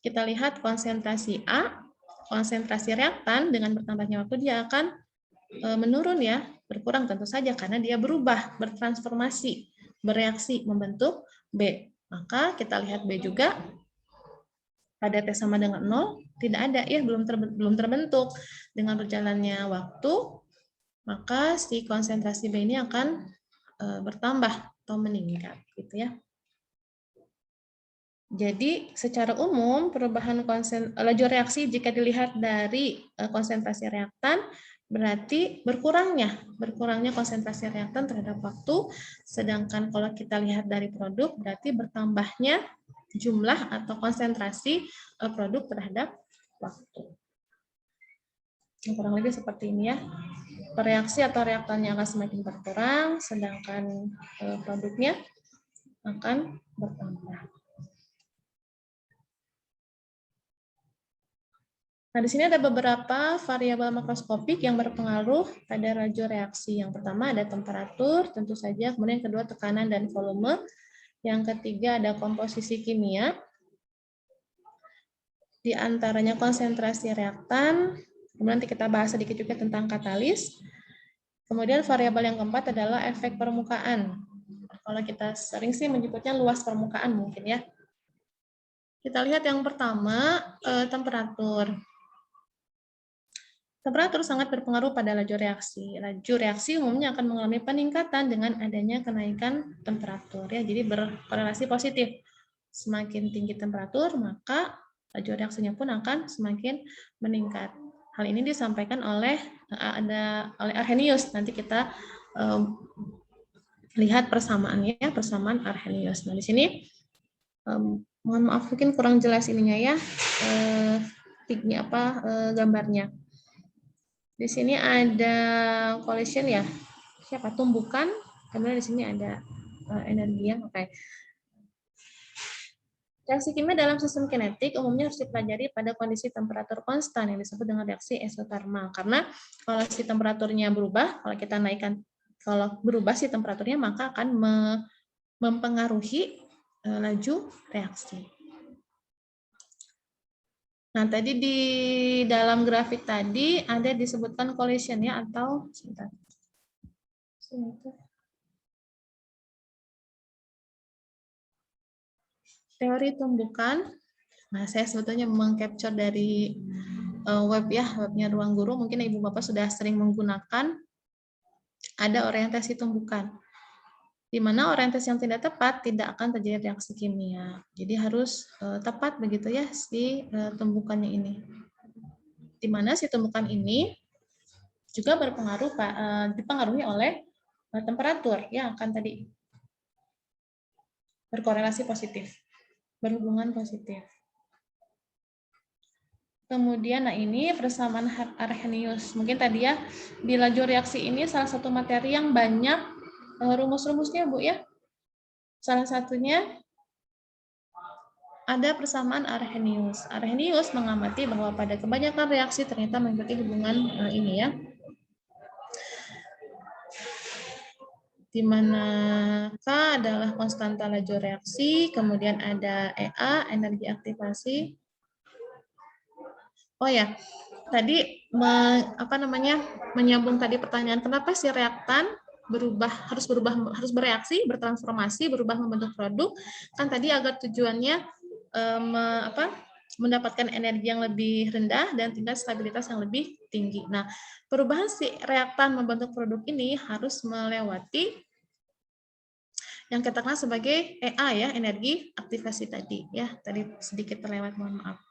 kita lihat konsentrasi A, konsentrasi reaktan dengan bertambahnya waktu dia akan menurun ya, berkurang tentu saja karena dia berubah, bertransformasi, bereaksi membentuk B. Maka kita lihat B juga pada T sama dengan 0 tidak ada ya, belum terbentuk. Dengan berjalannya waktu, maka si konsentrasi B ini akan bertambah atau meningkat gitu ya. Jadi secara umum perubahan laju reaksi jika dilihat dari konsentrasi reaktan berarti berkurangnya konsentrasi reaktan terhadap waktu, sedangkan kalau kita lihat dari produk berarti bertambahnya jumlah atau konsentrasi produk terhadap waktu. Kurang lebih seperti ini ya. Reaksi atau reaktannya akan semakin berkurang, sedangkan produknya akan bertambah. Nah, di sini ada beberapa variabel makroskopik yang berpengaruh pada laju reaksi. Yang pertama ada temperatur, tentu saja. Kemudian yang kedua tekanan dan volume. Yang ketiga ada komposisi kimia. Di antaranya konsentrasi reaktan. Kemudian nanti kita bahas sedikit juga tentang katalis. Kemudian variabel yang keempat adalah efek permukaan. Kalau kita sering sih menyebutnya luas permukaan mungkin ya. Kita lihat yang pertama, temperatur. Temperatur sangat berpengaruh pada laju reaksi. Laju reaksi umumnya akan mengalami peningkatan dengan adanya kenaikan temperatur ya. Jadi berkorelasi positif. Semakin tinggi temperatur, maka laju reaksinya pun akan semakin meningkat. Hal ini disampaikan oleh Arrhenius. Nanti kita lihat persamaannya, persamaan Arrhenius. Nah, di sini mohon maaf mungkin kurang jelas ininya ya. Gambarnya. Di sini ada collision ya, siapa tumbukan, kemudian di sini ada energi yang oke. Reaksi kimia dalam sistem kinetik umumnya harus dipelajari pada kondisi temperatur konstan yang disebut dengan reaksi eksotermal. Karena kalau si temperaturnya berubah, kalau berubah si temperaturnya maka akan mempengaruhi laju reaksi. Nah, tadi di dalam grafik tadi ada disebutkan collision ya atau sebentar. Teori tumbukan. Nah, saya sebetulnya mengcapture dari webnya Ruang Guru. Mungkin Ibu Bapak sudah sering menggunakan. Ada orientasi tumbukan. Di mana orientasi yang tidak tepat tidak akan terjadi reaksi kimia. Jadi harus tepat begitu ya si tumbukannya ini. Di mana si tumbukan ini juga dipengaruhi oleh temperatur yang akan tadi berkorelasi positif, berhubungan positif. Kemudian, nah ini persamaan Arrhenius. Mungkin tadi ya di laju reaksi ini salah satu materi yang banyak rumus-rumusnya Bu ya. Salah satunya ada persamaan Arrhenius. Arrhenius mengamati bahwa pada kebanyakan reaksi ternyata mengikuti hubungan ini ya. Di mana K adalah konstanta laju reaksi, kemudian ada EA, energi aktivasi. Oh ya, tadi menyambung tadi pertanyaan kenapa si reaktan harus bereaksi, bertransformasi, berubah membentuk produk, kan tadi agar tujuannya mendapatkan energi yang lebih rendah dan tingkat stabilitas yang lebih tinggi. Nah, perubahan si reaktan membentuk produk ini harus melewati yang kita kenal sebagai EA ya, energi aktivasi tadi ya. Tadi sedikit terlewat, mohon maaf.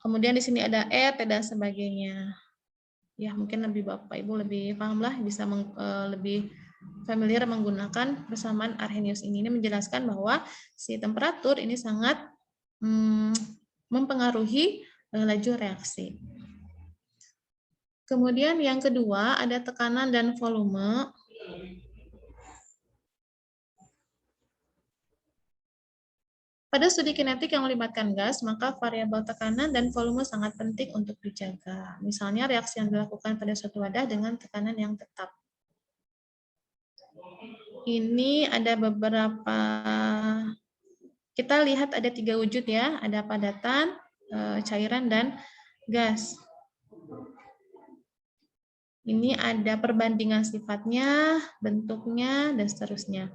Kemudian di sini ada E, T dan sebagainya. Ya, mungkin lebih Bapak Ibu lebih paham lah, bisa lebih familiar menggunakan persamaan Arrhenius ini. Ini menjelaskan bahwa si temperatur ini sangat mempengaruhi laju reaksi. Kemudian yang kedua ada tekanan dan volume. Pada studi kinetik yang melibatkan gas, maka variabel tekanan dan volume sangat penting untuk dijaga. Misalnya reaksi yang dilakukan pada suatu wadah dengan tekanan yang tetap. Ini ada beberapa, kita lihat ada 3 wujud ya, ada padatan, cairan, dan gas. Ini ada perbandingan sifatnya, bentuknya, dan seterusnya.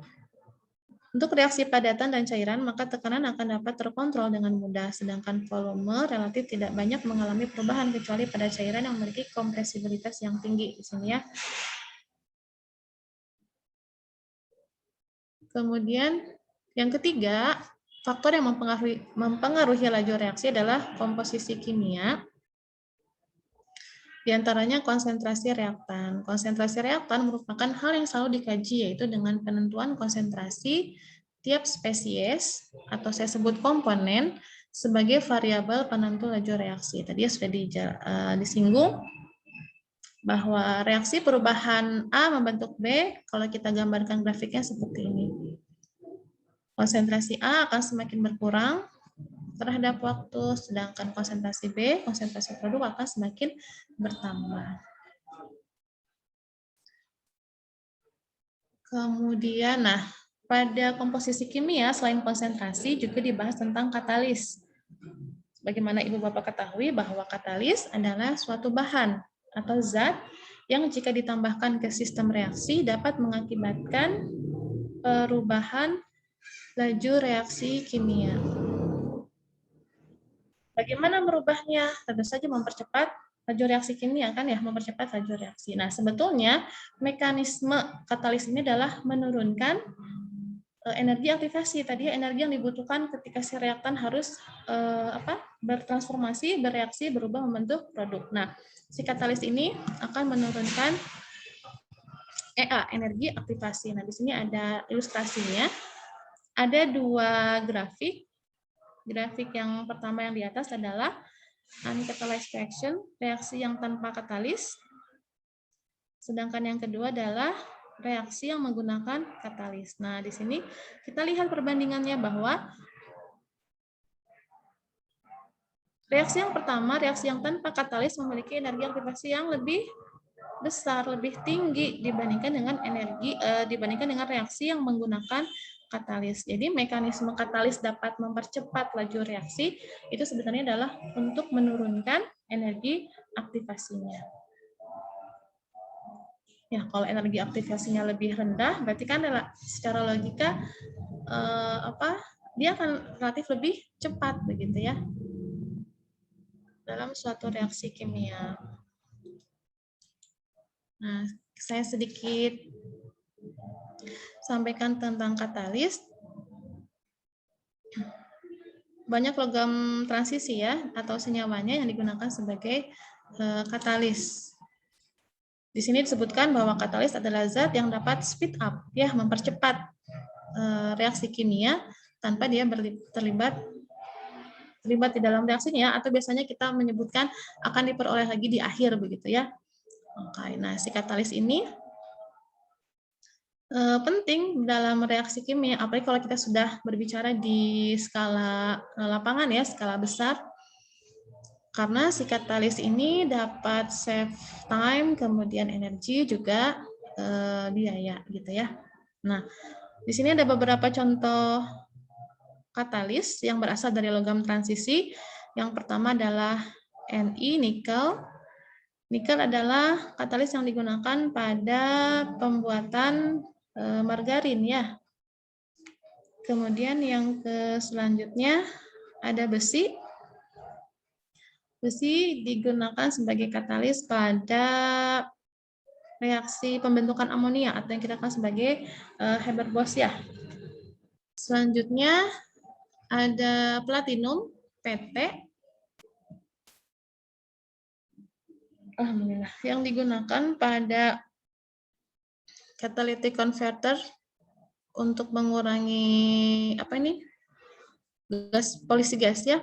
Untuk reaksi padatan dan cairan, maka tekanan akan dapat terkontrol dengan mudah, sedangkan volume relatif tidak banyak mengalami perubahan kecuali pada cairan yang memiliki kompresibilitas yang tinggi di sini ya. Kemudian yang ketiga, faktor yang mempengaruhi laju reaksi adalah komposisi kimia. Di antaranya konsentrasi reaktan. Konsentrasi reaktan merupakan hal yang selalu dikaji, yaitu dengan penentuan konsentrasi tiap spesies, atau saya sebut komponen, sebagai variabel penentu laju reaksi. Tadi sudah disinggung bahwa reaksi perubahan A membentuk B, kalau kita gambarkan grafiknya seperti ini. Konsentrasi A akan semakin berkurang terhadap waktu, sedangkan konsentrasi B, konsentrasi produk akan semakin bertambah. Kemudian, pada komposisi kimia, selain konsentrasi, juga dibahas tentang katalis. Bagaimana Ibu Bapak ketahui bahwa katalis adalah suatu bahan atau zat yang jika ditambahkan ke sistem reaksi dapat mengakibatkan perubahan laju reaksi kimia. Bagaimana merubahnya? Tentu saja mempercepat laju reaksi kimia kan ya, mempercepat laju reaksi. Nah, sebetulnya mekanisme katalis ini adalah menurunkan energi aktivasi. Tadi energi yang dibutuhkan ketika si reaktan harus bertransformasi, bereaksi, berubah membentuk produk. Nah, si katalis ini akan menurunkan energi aktivasi. Nah, di sini ada ilustrasinya. Ada 2 grafik. Grafik yang pertama yang di atas adalah uncatalyzed reaction, reaksi yang tanpa katalis. Sedangkan yang kedua adalah reaksi yang menggunakan katalis. Nah, di sini kita lihat perbandingannya bahwa reaksi yang pertama, reaksi yang tanpa katalis memiliki energi aktivasi yang lebih besar, lebih tinggi dibandingkan dengan reaksi yang menggunakan katalis. Jadi mekanisme katalis dapat mempercepat laju reaksi, itu sebenarnya adalah untuk menurunkan energi aktivasinya. Ya, kalau energi aktivasinya lebih rendah, berarti kan secara logika dia akan relatif lebih cepat begitu ya dalam suatu reaksi kimia. Nah, saya sedikit sampaikan tentang katalis. Banyak logam transisi ya, atau senyawanya yang digunakan sebagai katalis. Di sini disebutkan bahwa katalis adalah zat yang dapat speed up, ya, mempercepat reaksi kimia tanpa dia terlibat di dalam reaksinya, atau biasanya kita menyebutkan akan diperoleh lagi di akhir begitu ya. Oke, nah si katalis ini penting dalam reaksi kimia, apalagi kalau kita sudah berbicara di skala lapangan ya, skala besar, karena si katalis ini dapat save time, kemudian energi, juga biaya gitu ya. Nah, di sini ada beberapa contoh katalis yang berasal dari logam transisi. Yang pertama adalah Ni, nikel. Nikel adalah katalis yang digunakan pada pembuatan margarin ya. Kemudian yang selanjutnya ada besi. Besi digunakan sebagai katalis pada reaksi pembentukan amonia atau yang kita kenal sebagai Haber-Bosch ya. Selanjutnya ada platinum, PT. Alhamdulillah, yang digunakan pada catalytic converter untuk mengurangi polusi gas ya.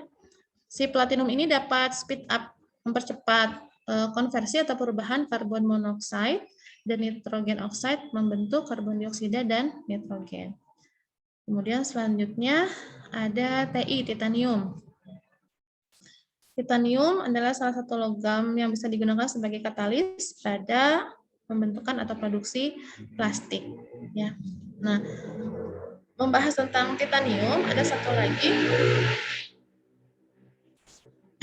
Si platinum ini dapat speed up, mempercepat konversi atau perubahan karbon monoksida dan nitrogen oksida membentuk karbon dioksida dan nitrogen. Kemudian selanjutnya ada Ti, titanium. Titanium adalah salah satu logam yang bisa digunakan sebagai katalis pada pembentukan atau produksi plastik. Ya. Nah, membahas tentang titanium, ada satu lagi,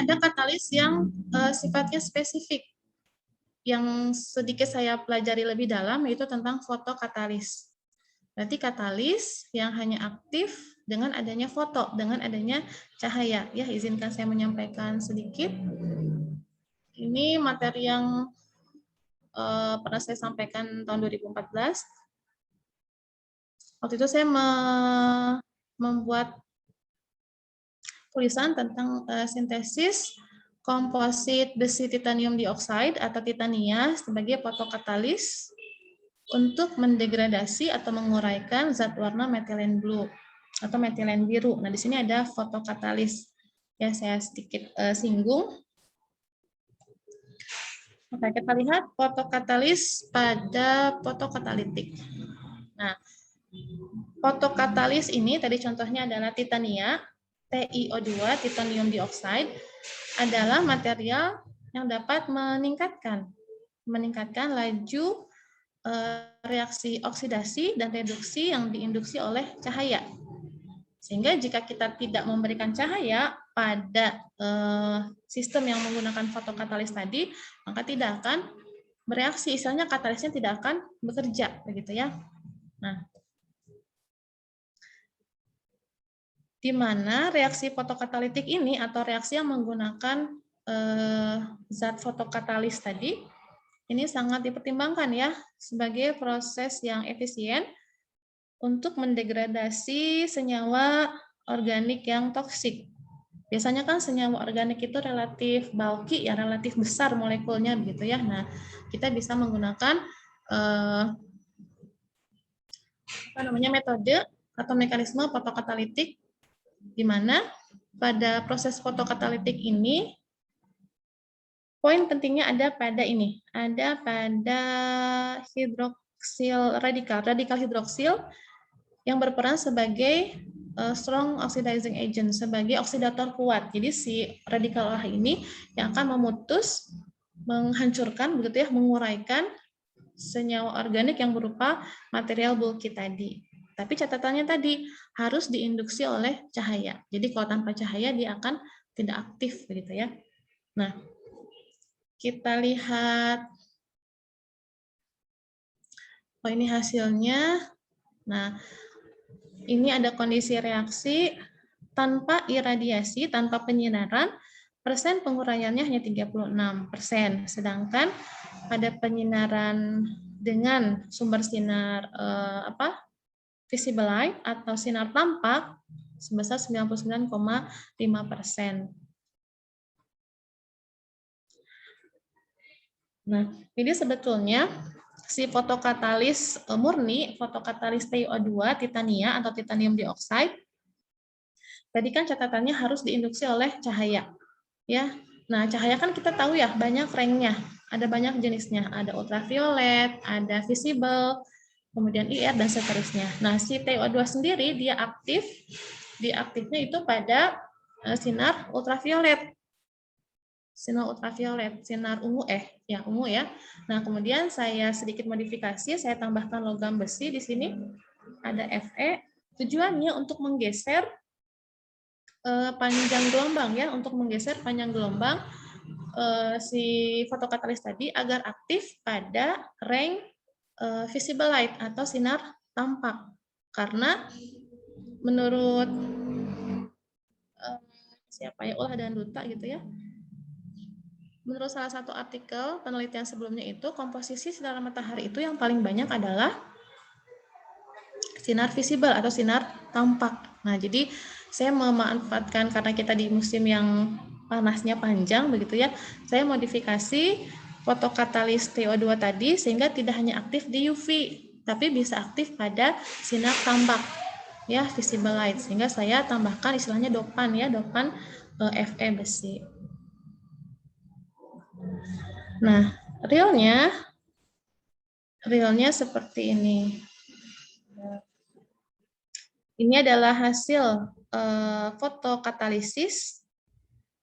ada katalis yang sifatnya spesifik, yang sedikit saya pelajari lebih dalam, yaitu tentang fotokatalis. Berarti katalis yang hanya aktif dengan adanya foto, dengan adanya cahaya. Ya, izinkan saya menyampaikan sedikit. Ini materi yang pernah saya sampaikan tahun 2014. Waktu itu saya membuat tulisan tentang sintesis komposit besi titanium dioksida atau titania sebagai fotokatalis untuk mendegradasi atau menguraikan zat warna metilen blue atau metilen biru. Nah, di sini ada fotokatalis. Ya, saya sedikit singgung. Oke, kita lihat fotokatalis pada fotokatalitik. Nah, fotokatalis ini tadi contohnya adalah titania, TiO2, titanium dioksida, adalah material yang dapat meningkatkan laju reaksi oksidasi dan reduksi yang diinduksi oleh cahaya. Sehingga jika kita tidak memberikan cahaya pada sistem yang menggunakan fotokatalis tadi, maka tidak akan bereaksi, istilahnya katalisnya tidak akan bekerja, begitu ya. Nah, di mana reaksi fotokatalitik ini atau reaksi yang menggunakan zat fotokatalis tadi, ini sangat dipertimbangkan ya sebagai proses yang efisien untuk mendegradasi senyawa organik yang toksik. Biasanya kan senyawa organik itu relatif bulky, ya relatif besar molekulnya begitu ya. Nah, kita bisa menggunakan metode atau mekanisme fotokatalitik, di mana pada proses fotokatalitik ini poin pentingnya ada pada ini, ada pada hidroksil radikal hidroksil yang berperan sebagai strong oxidizing agent, sebagai oksidator kuat. Jadi si radikal OH ini yang akan memutus, menghancurkan begitu ya, menguraikan senyawa organik yang berupa material bulky tadi. Tapi catatannya tadi harus diinduksi oleh cahaya. Jadi kalau tanpa cahaya dia akan tidak aktif begitu ya. Nah, kita lihat, oh ini hasilnya. Nah, ini ada kondisi reaksi tanpa iradiasi, tanpa penyinaran, persen penguraiannya hanya 36%. Sedangkan pada penyinaran dengan sumber sinar visible light atau sinar tampak sebesar 99,5%. Nah, ini sebetulnya si fotokatalis murni, fotokatalis TiO2, titania atau titanium dioksida, tadi kan catatannya harus diinduksi oleh cahaya. Ya, nah cahaya kan kita tahu ya banyak range-nya, ada banyak jenisnya, ada ultraviolet, ada visible, kemudian IR dan seterusnya. Nah, si TiO2 sendiri dia aktifnya itu pada sinar ultraviolet. Sinar ungu ungu ya. Nah, kemudian saya sedikit modifikasi, saya tambahkan logam besi di sini, ada Fe. Tujuannya untuk menggeser panjang gelombang ya, untuk menggeser panjang gelombang si fotokatalis tadi agar aktif pada range visible light atau sinar tampak. Karena menurut Ulah dan Duta gitu ya. Menurut salah satu artikel penelitian sebelumnya itu, komposisi sinar matahari itu yang paling banyak adalah sinar visible atau sinar tampak. Nah, jadi saya memanfaatkan karena kita di musim yang panasnya panjang begitu ya, saya modifikasi fotokatalis TiO2 tadi sehingga tidak hanya aktif di UV, tapi bisa aktif pada sinar tampak ya, visible light. Sehingga saya tambahkan istilahnya dopan ya, dopan Fe besi. Nah, realnya seperti ini. Ini adalah hasil fotokatalisis.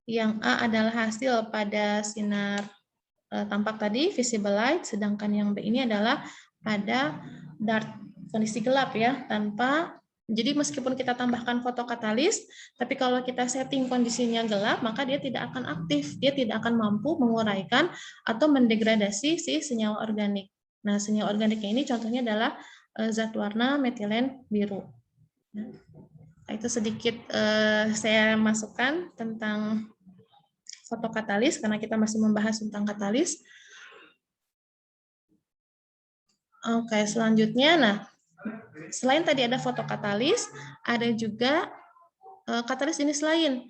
Yang A adalah hasil pada sinar tampak tadi, visible light, sedangkan yang B ini adalah pada dark, kondisi gelap ya, tanpa. Jadi meskipun kita tambahkan fotokatalis, tapi kalau kita setting kondisinya gelap, maka dia tidak akan aktif, dia tidak akan mampu menguraikan atau mendegradasi si senyawa organik. Nah, senyawa organiknya ini contohnya adalah zat warna metilen biru. Nah, itu sedikit saya masukkan tentang fotokatalis karena kita masih membahas tentang katalis. Oke, selanjutnya, nah selain tadi ada fotokatalis, ada juga katalis jenis lain,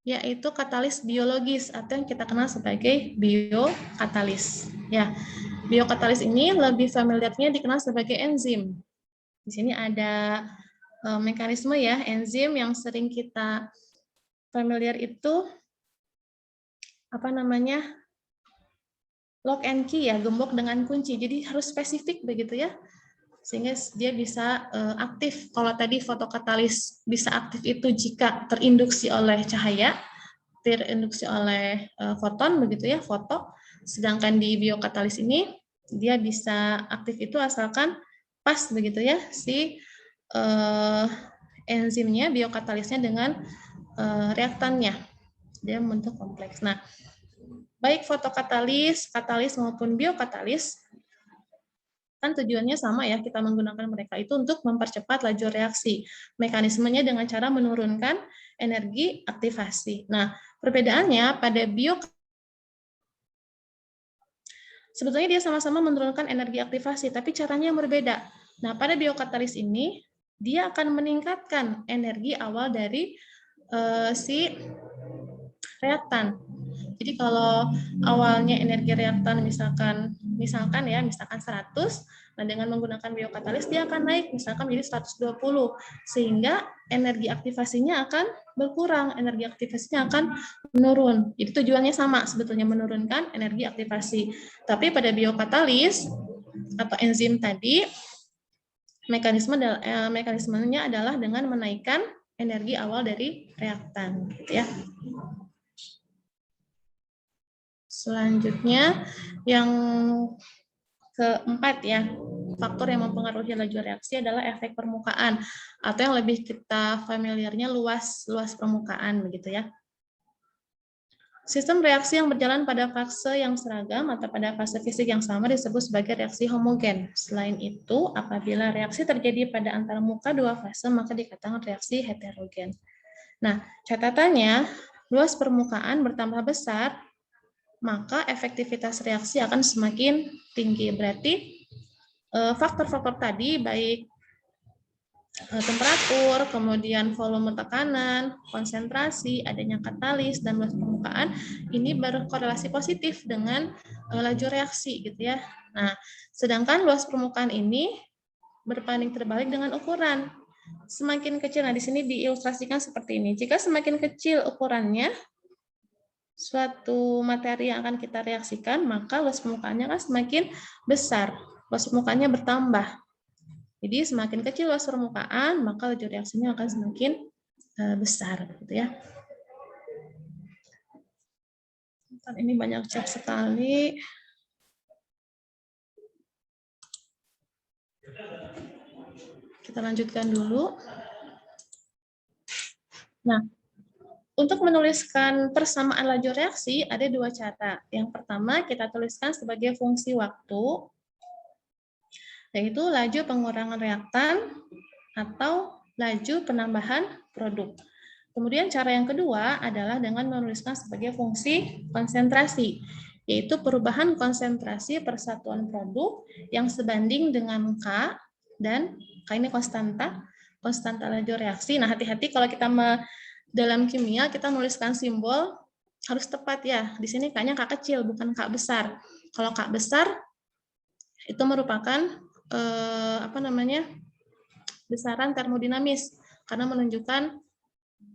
yaitu katalis biologis atau yang kita kenal sebagai biokatalis. Ya, biokatalis ini lebih familiarnya dikenal sebagai enzim. Di sini ada mekanisme ya, enzim yang sering kita familiar itu apa namanya, lock and key ya, gembok dengan kunci. Jadi harus spesifik begitu ya, sehingga dia bisa aktif. Kalau tadi fotokatalis bisa aktif itu jika terinduksi oleh cahaya, terinduksi oleh foton begitu ya, foto. Sedangkan di biokatalis ini dia bisa aktif itu asalkan pas begitu ya si enzimnya, biokatalisnya dengan reaktannya. Dia membentuk kompleks. Nah, baik fotokatalis, katalis maupun biokatalis, kan tujuannya sama ya, kita menggunakan mereka itu untuk mempercepat laju reaksi. Mekanismenya dengan cara menurunkan energi aktivasi. Nah, perbedaannya pada sebetulnya dia sama-sama menurunkan energi aktivasi, tapi caranya yang berbeda. Nah, pada biokatalis ini, dia akan meningkatkan energi awal dari si reaktan. Jadi kalau awalnya energi reaktan misalkan 100, nah dengan menggunakan biokatalis dia akan naik misalkan menjadi 120, sehingga energi aktivasinya akan berkurang, energi aktivasinya akan menurun. Jadi tujuannya sama sebetulnya, menurunkan energi aktivasi. Tapi pada biokatalis atau enzim tadi mekanismenya adalah dengan menaikkan energi awal dari reaktan, gitu ya. Selanjutnya, yang keempat ya, faktor yang mempengaruhi laju reaksi adalah efek permukaan, atau yang lebih kita familiarnya luas permukaan begitu ya. Sistem reaksi yang berjalan pada fase yang seragam atau pada fase fisik yang sama disebut sebagai reaksi homogen. Selain itu, apabila reaksi terjadi pada antara muka dua fase, maka dikatakan reaksi heterogen. Nah, catatannya, luas permukaan bertambah besar, maka efektivitas reaksi akan semakin tinggi. Berarti faktor-faktor tadi, baik temperatur, kemudian volume tekanan, konsentrasi, adanya katalis, dan luas permukaan, ini berkorelasi positif dengan laju reaksi, gitu ya. Nah, sedangkan luas permukaan ini berbanding terbalik dengan ukuran. Semakin kecil, nah di sini diilustrasikan seperti ini. Jika semakin kecil ukurannya, suatu materi yang akan kita reaksikan, maka luas permukaannya akan semakin besar, luas permukaannya bertambah. Jadi semakin kecil luas permukaan, maka laju reaksinya akan semakin besar, gitu ya. Ini banyak chat sekali. Kita lanjutkan dulu. Nah, untuk menuliskan persamaan laju reaksi, ada dua cara. Yang pertama, kita tuliskan sebagai fungsi waktu, yaitu laju pengurangan reaktan atau laju penambahan produk. Kemudian cara yang kedua adalah dengan menuliskan sebagai fungsi konsentrasi, yaitu perubahan konsentrasi persatuan produk yang sebanding dengan K, dan K ini konstanta laju reaksi. Nah, hati-hati kalau kita dalam kimia kita menuliskan simbol harus tepat ya. Di sini K-nya K kecil, bukan K besar. Kalau K besar itu merupakan besaran termodinamis karena menunjukkan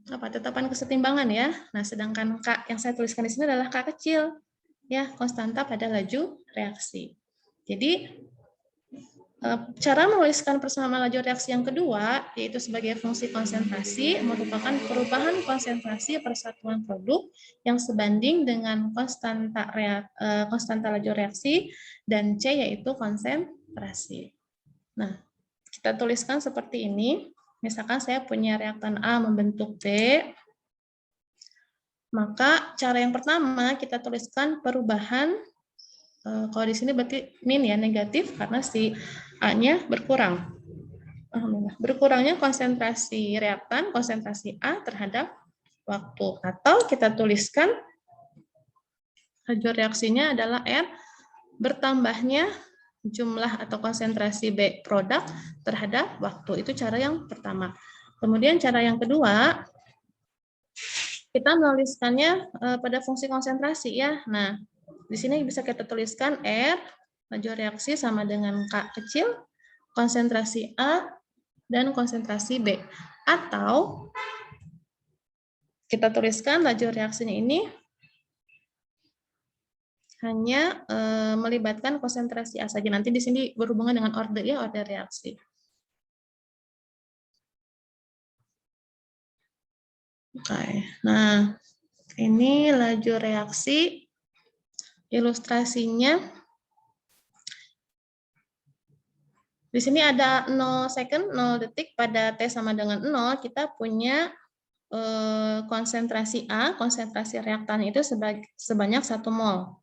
tetapan kesetimbangan ya. Nah, sedangkan K yang saya tuliskan di sini adalah K kecil, ya, konstanta pada laju reaksi. Jadi cara menuliskan persamaan laju reaksi yang kedua, yaitu sebagai fungsi konsentrasi, merupakan perubahan konsentrasi persatuan produk yang sebanding dengan konstanta laju reaksi, dan C yaitu konsentrasi. Nah, kita tuliskan seperti ini. Misalkan saya punya reaktan A membentuk B, maka cara yang pertama kita tuliskan perubahan, kalau di sini berarti min ya, negatif, karena si A-nya berkurang. Alhamdulillah. Berkurangnya konsentrasi reaktan, konsentrasi A terhadap waktu. Atau kita tuliskan laju reaksinya adalah R, bertambahnya jumlah atau konsentrasi B produk terhadap waktu. Itu cara yang pertama. Kemudian cara yang kedua, kita menuliskannya pada fungsi konsentrasi ya. Nah, di sini bisa kita tuliskan R, laju reaksi sama dengan K kecil, konsentrasi A, dan konsentrasi B. Atau kita tuliskan laju reaksinya ini hanya melibatkan konsentrasi A saja. Nanti di sini berhubungan dengan order ya, order reaksi. Oke. Nah, ini laju reaksi. Ilustrasinya di sini ada 0 second, 0 detik pada T sama dengan 0, kita punya konsentrasi A, konsentrasi reaktan itu sebanyak 1 mol.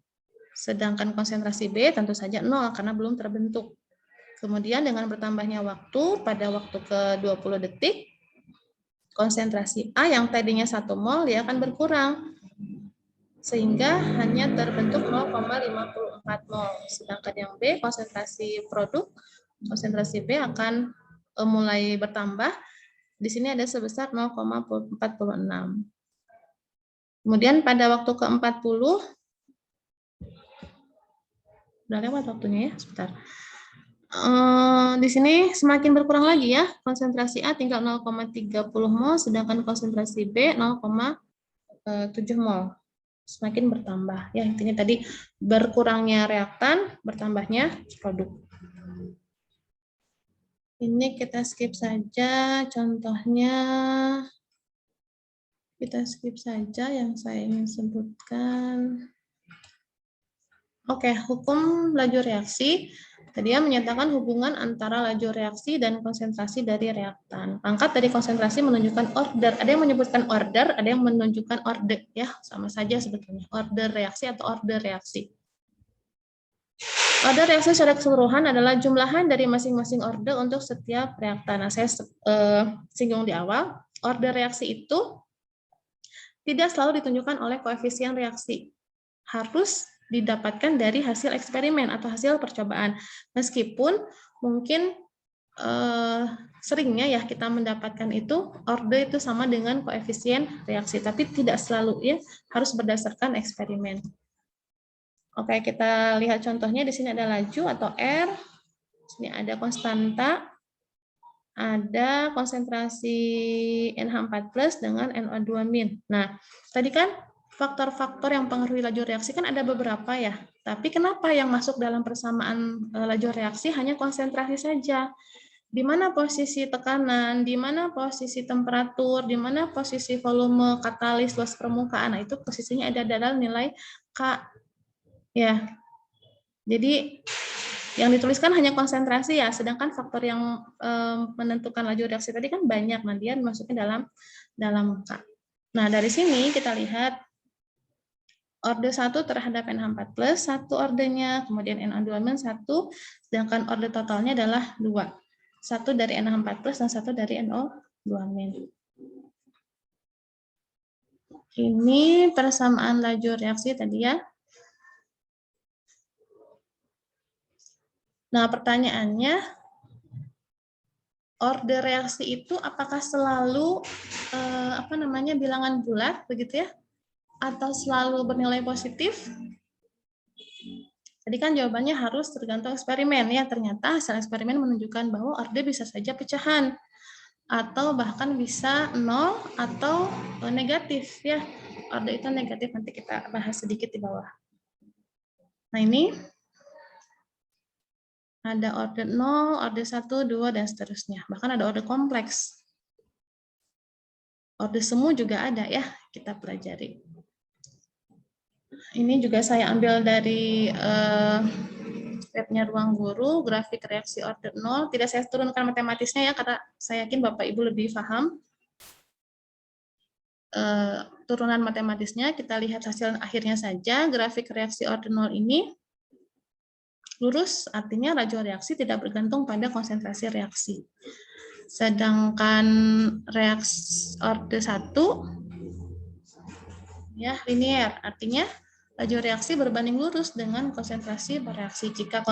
Sedangkan konsentrasi B tentu saja 0 karena belum terbentuk. Kemudian dengan bertambahnya waktu, pada waktu ke 20 detik, konsentrasi A yang tadinya 1 mol dia akan berkurang. Sehingga hanya terbentuk 0,54 mol. Sedangkan yang B, konsentrasi produk, konsentrasi B akan mulai bertambah. Di sini ada sebesar 0,46. Kemudian pada waktu ke-40, udah lewat waktunya ya, sebentar. Di sini semakin berkurang lagi ya, konsentrasi A tinggal 0,30 mol, sedangkan konsentrasi B 0,7 mol. Semakin bertambah ya, intinya tadi berkurangnya reaktan, bertambahnya produk. Ini kita skip saja contohnya, kita skip saja yang saya ingin sebutkan. Oke, hukum laju reaksi. Tadi dia menyatakan hubungan antara laju reaksi dan konsentrasi dari reaktan. Pangkat dari konsentrasi menunjukkan order. Ada yang menyebutkan order, ada yang menunjukkan order. Ya, sama saja sebetulnya. Order reaksi atau order reaksi. Order reaksi secara keseluruhan adalah jumlahan dari masing-masing order untuk setiap reaktan. Nah, saya singgung di awal. Order reaksi itu tidak selalu ditunjukkan oleh koefisien reaksi. Harus didapatkan dari hasil eksperimen atau hasil percobaan. Meskipun mungkin seringnya ya kita mendapatkan itu order itu sama dengan koefisien reaksi, tapi tidak selalu ya, harus berdasarkan eksperimen. Oke, kita lihat contohnya. Di sini ada laju atau R, di sini ada konstanta, ada konsentrasi NH4+ dengan NO2-. Nah, tadi kan faktor-faktor yang mempengaruhi laju reaksi kan ada beberapa ya. Tapi kenapa yang masuk dalam persamaan laju reaksi hanya konsentrasi saja? Di mana posisi tekanan, di mana posisi temperatur, di mana posisi volume, katalis, luas permukaan. Nah, itu posisinya ada dalam nilai K. Ya. Jadi yang dituliskan hanya konsentrasi ya, sedangkan faktor yang menentukan laju reaksi tadi kan banyak. Nah, dia masuknya dalam K. Nah, dari sini kita lihat order 1 terhadap NH4+, 1 ordernya, kemudian NO2- 1, sedangkan order totalnya adalah 2. 1 dari NH4+ dan 1 dari NO2-. Ini persamaan laju reaksi tadi ya. Nah, pertanyaannya, order reaksi itu apakah selalu bilangan bulat begitu ya? Atau selalu bernilai positif? Tadi kan jawabannya harus tergantung eksperimen ya. Ternyata hasil eksperimen menunjukkan bahwa order bisa saja pecahan. atau bahkan bisa 0 atau negatif ya. Order itu negatif, nanti kita bahas sedikit di bawah. Nah, ini ada order 0, order 1, 2, dan seterusnya. Bahkan ada order kompleks. Order semu juga ada ya, kita pelajari. Ini juga saya ambil dari webnya Ruang Guru, grafik reaksi order 0. Tidak saya turunkan matematisnya ya, karena saya yakin Bapak Ibu lebih paham. Turunan matematisnya, kita lihat hasil akhirnya saja. Grafik reaksi order 0 ini lurus, artinya laju reaksi tidak bergantung pada konsentrasi reaksi. Sedangkan reaksi order 1 ya linear, artinya laju reaksi berbanding lurus dengan konsentrasi bereaksi. Jika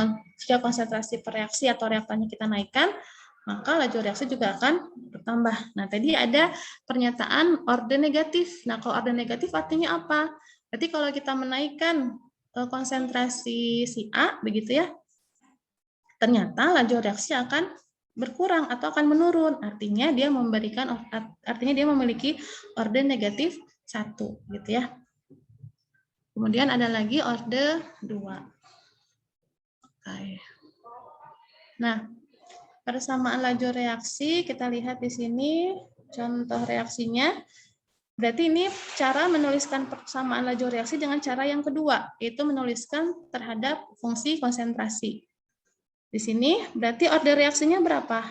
konsentrasi bereaksi atau reaktannya kita naikkan, maka laju reaksi juga akan bertambah. Nah, tadi ada pernyataan order negatif. Nah, kalau order negatif artinya apa? Berarti kalau kita menaikkan konsentrasi si A, begitu ya, ternyata laju reaksi akan berkurang atau akan menurun. Artinya dia memiliki order negatif 1, gitu ya. Kemudian ada lagi order 2. Oke. Nah, persamaan laju reaksi, kita lihat di sini contoh reaksinya. Berarti ini cara menuliskan persamaan laju reaksi dengan cara yang kedua, yaitu menuliskan terhadap fungsi konsentrasi. Di sini berarti order reaksinya berapa?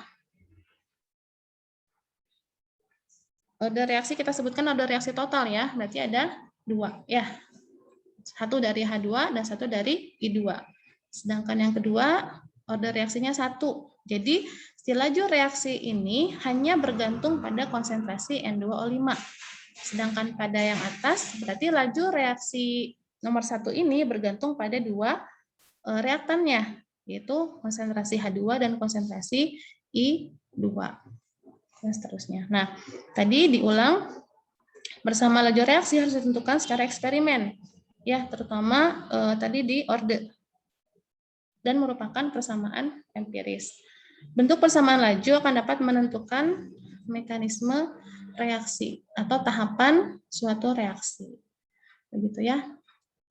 Order reaksi kita sebutkan order reaksi total ya, berarti ada 2 ya. 1 dari H2 dan 1 dari I2. Sedangkan yang kedua order reaksinya 1. Jadi si laju reaksi ini hanya bergantung pada konsentrasi N2O5. Sedangkan pada yang atas berarti laju reaksi nomor 1 ini bergantung pada 2 reaktannya, yaitu konsentrasi H2 dan konsentrasi I2. Dan seterusnya. Nah, tadi diulang, bersama laju reaksi harus ditentukan secara eksperimen. Ya, terutama tadi di order. Dan merupakan persamaan empiris. Bentuk persamaan laju akan dapat menentukan mekanisme reaksi atau tahapan suatu reaksi. Begitu ya.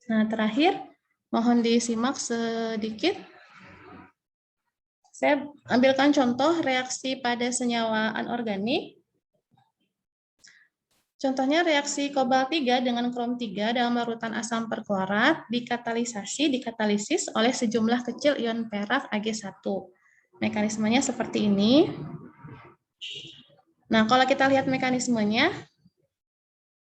Nah, terakhir mohon disimak sedikit. Saya ambilkan contoh reaksi pada senyawa anorganik. Contohnya reaksi kobalt 3 dengan krom 3 dalam larutan asam perklorat dikatalisis oleh sejumlah kecil ion perak Ag1. Mekanismenya seperti ini. Nah, kalau kita lihat mekanismenya,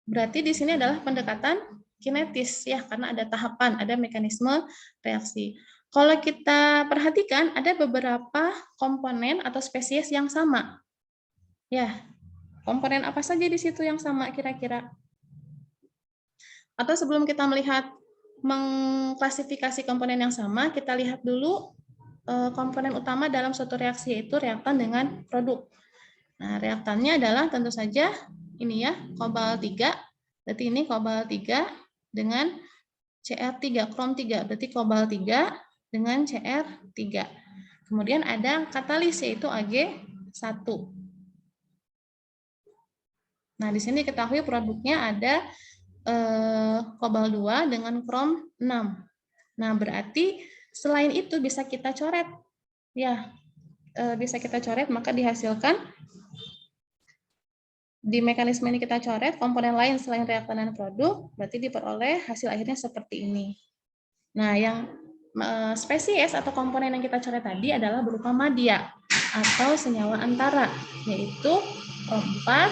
berarti di sini adalah pendekatan kinetis ya, karena ada tahapan, ada mekanisme reaksi. Kalau kita perhatikan ada beberapa komponen atau spesies yang sama. Ya, komponen apa saja di situ yang sama kira-kira? Atau sebelum kita melihat mengklasifikasi komponen yang sama, kita lihat dulu komponen utama dalam suatu reaksi, yaitu reaktan dengan produk. Nah, reaktannya adalah tentu saja ini ya, kobalt 3. Berarti ini kobalt 3 dengan Cr3, krom 3. Berarti kobalt 3 dengan Cr3. Kemudian ada katalis, yaitu Ag1. Nah, di sini ketahui produknya ada kobalt 2 dengan krom 6. Nah, berarti selain itu bisa kita coret. Ya, bisa kita coret, maka dihasilkan di mekanisme ini kita coret komponen lain selain reaktan dan produk, berarti diperoleh hasil akhirnya seperti ini. Nah, yang spesies atau komponen yang kita coret tadi adalah berupa madya atau senyawa antara, yaitu krom 4,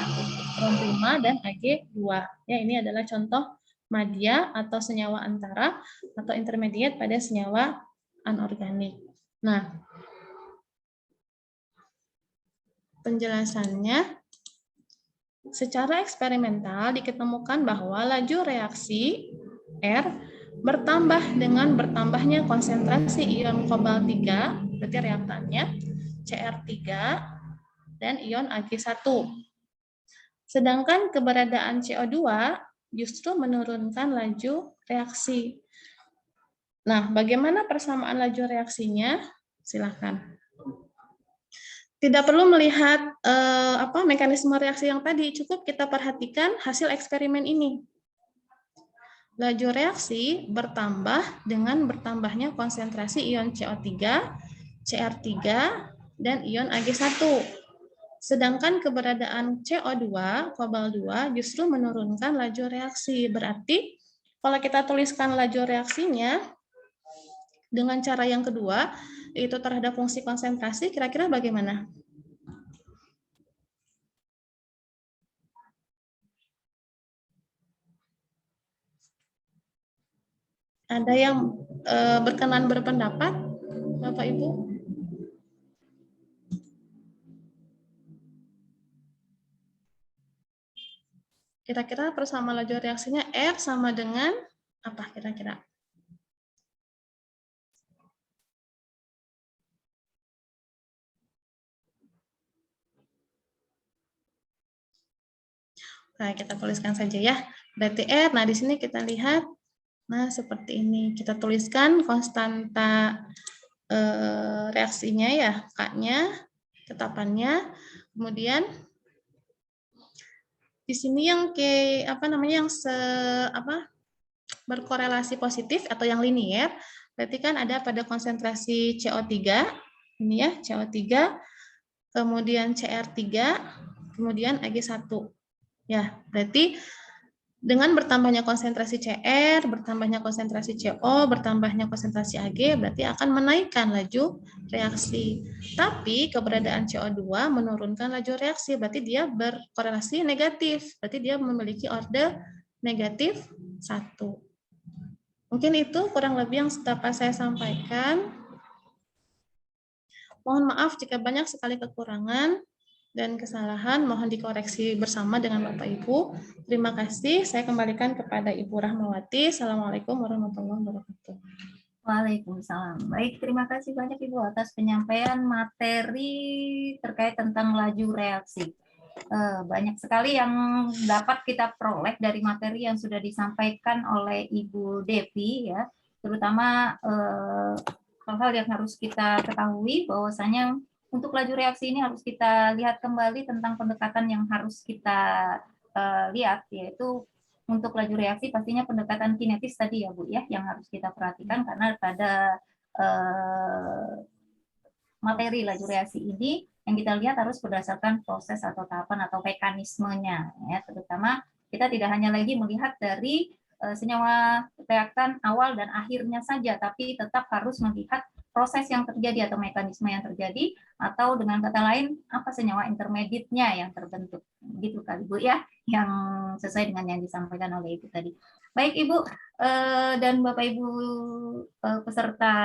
krom 5, dan Ag2. Ya, ini adalah contoh madya atau senyawa antara atau intermediate pada senyawa anorganik. Nah, penjelasannya, secara eksperimental diketemukan bahwa laju reaksi R bertambah dengan bertambahnya konsentrasi ion kobalt 3, berarti reaktannya Cr3, dan ion Ag1. Sedangkan keberadaan CO2 justru menurunkan laju reaksi. Nah, bagaimana persamaan laju reaksinya? Silakan. Tidak perlu melihat mekanisme reaksi yang tadi, cukup kita perhatikan hasil eksperimen ini. Laju reaksi bertambah dengan bertambahnya konsentrasi ion CO3, Cr3, dan ion Ag1. Sedangkan keberadaan CO2, kobal 2 justru menurunkan laju reaksi. Berarti kalau kita tuliskan laju reaksinya dengan cara yang kedua, yaitu terhadap fungsi konsentrasi, kira-kira bagaimana? Ada yang berkenan berpendapat, Bapak Ibu? Kira-kira persamaan laju reaksinya R sama dengan apa kira-kira? Nah, kita tuliskan saja ya. Berarti R, nah di sini kita lihat, nah seperti ini. Kita tuliskan konstanta reaksinya ya, K-nya, tetapannya. Kemudian di sini yang berkorelasi positif atau yang linier, berarti kan ada pada konsentrasi CO3, ini ya, CO3, kemudian Cr3, kemudian Ag1. Ya, berarti dengan bertambahnya konsentrasi Cr, bertambahnya konsentrasi CO, bertambahnya konsentrasi Ag, berarti akan menaikkan laju reaksi. Tapi keberadaan CO2 menurunkan laju reaksi, berarti dia berkorelasi negatif, berarti dia memiliki order negatif 1. Mungkin itu kurang lebih yang dapat saya sampaikan. Mohon maaf jika banyak sekali kekurangan dan kesalahan, mohon dikoreksi bersama dengan Bapak Ibu. Terima kasih, saya kembalikan kepada Ibu Rahmawati. Assalamualaikum warahmatullahi wabarakatuh. Waalaikumsalam. Baik, terima kasih banyak Ibu atas penyampaian materi terkait tentang laju reaksi. Banyak sekali yang dapat kita peroleh dari materi yang sudah disampaikan oleh Ibu Devi, ya, terutama hal-hal yang harus kita ketahui bahwasanya untuk laju reaksi ini harus kita lihat kembali tentang pendekatan yang harus kita lihat, yaitu untuk laju reaksi pastinya pendekatan kinetis tadi ya Bu ya, yang harus kita perhatikan karena pada materi laju reaksi ini yang kita lihat harus berdasarkan proses atau tahapan atau mekanismenya, ya, terutama kita tidak hanya lagi melihat dari senyawa reaktan awal dan akhirnya saja, tapi tetap harus melihat proses yang terjadi atau mekanisme yang terjadi, atau dengan kata lain apa senyawa intermediate-nya yang terbentuk, gitu kali Bu ya, yang sesuai dengan yang disampaikan oleh Ibu tadi. Baik Ibu dan Bapak Ibu peserta,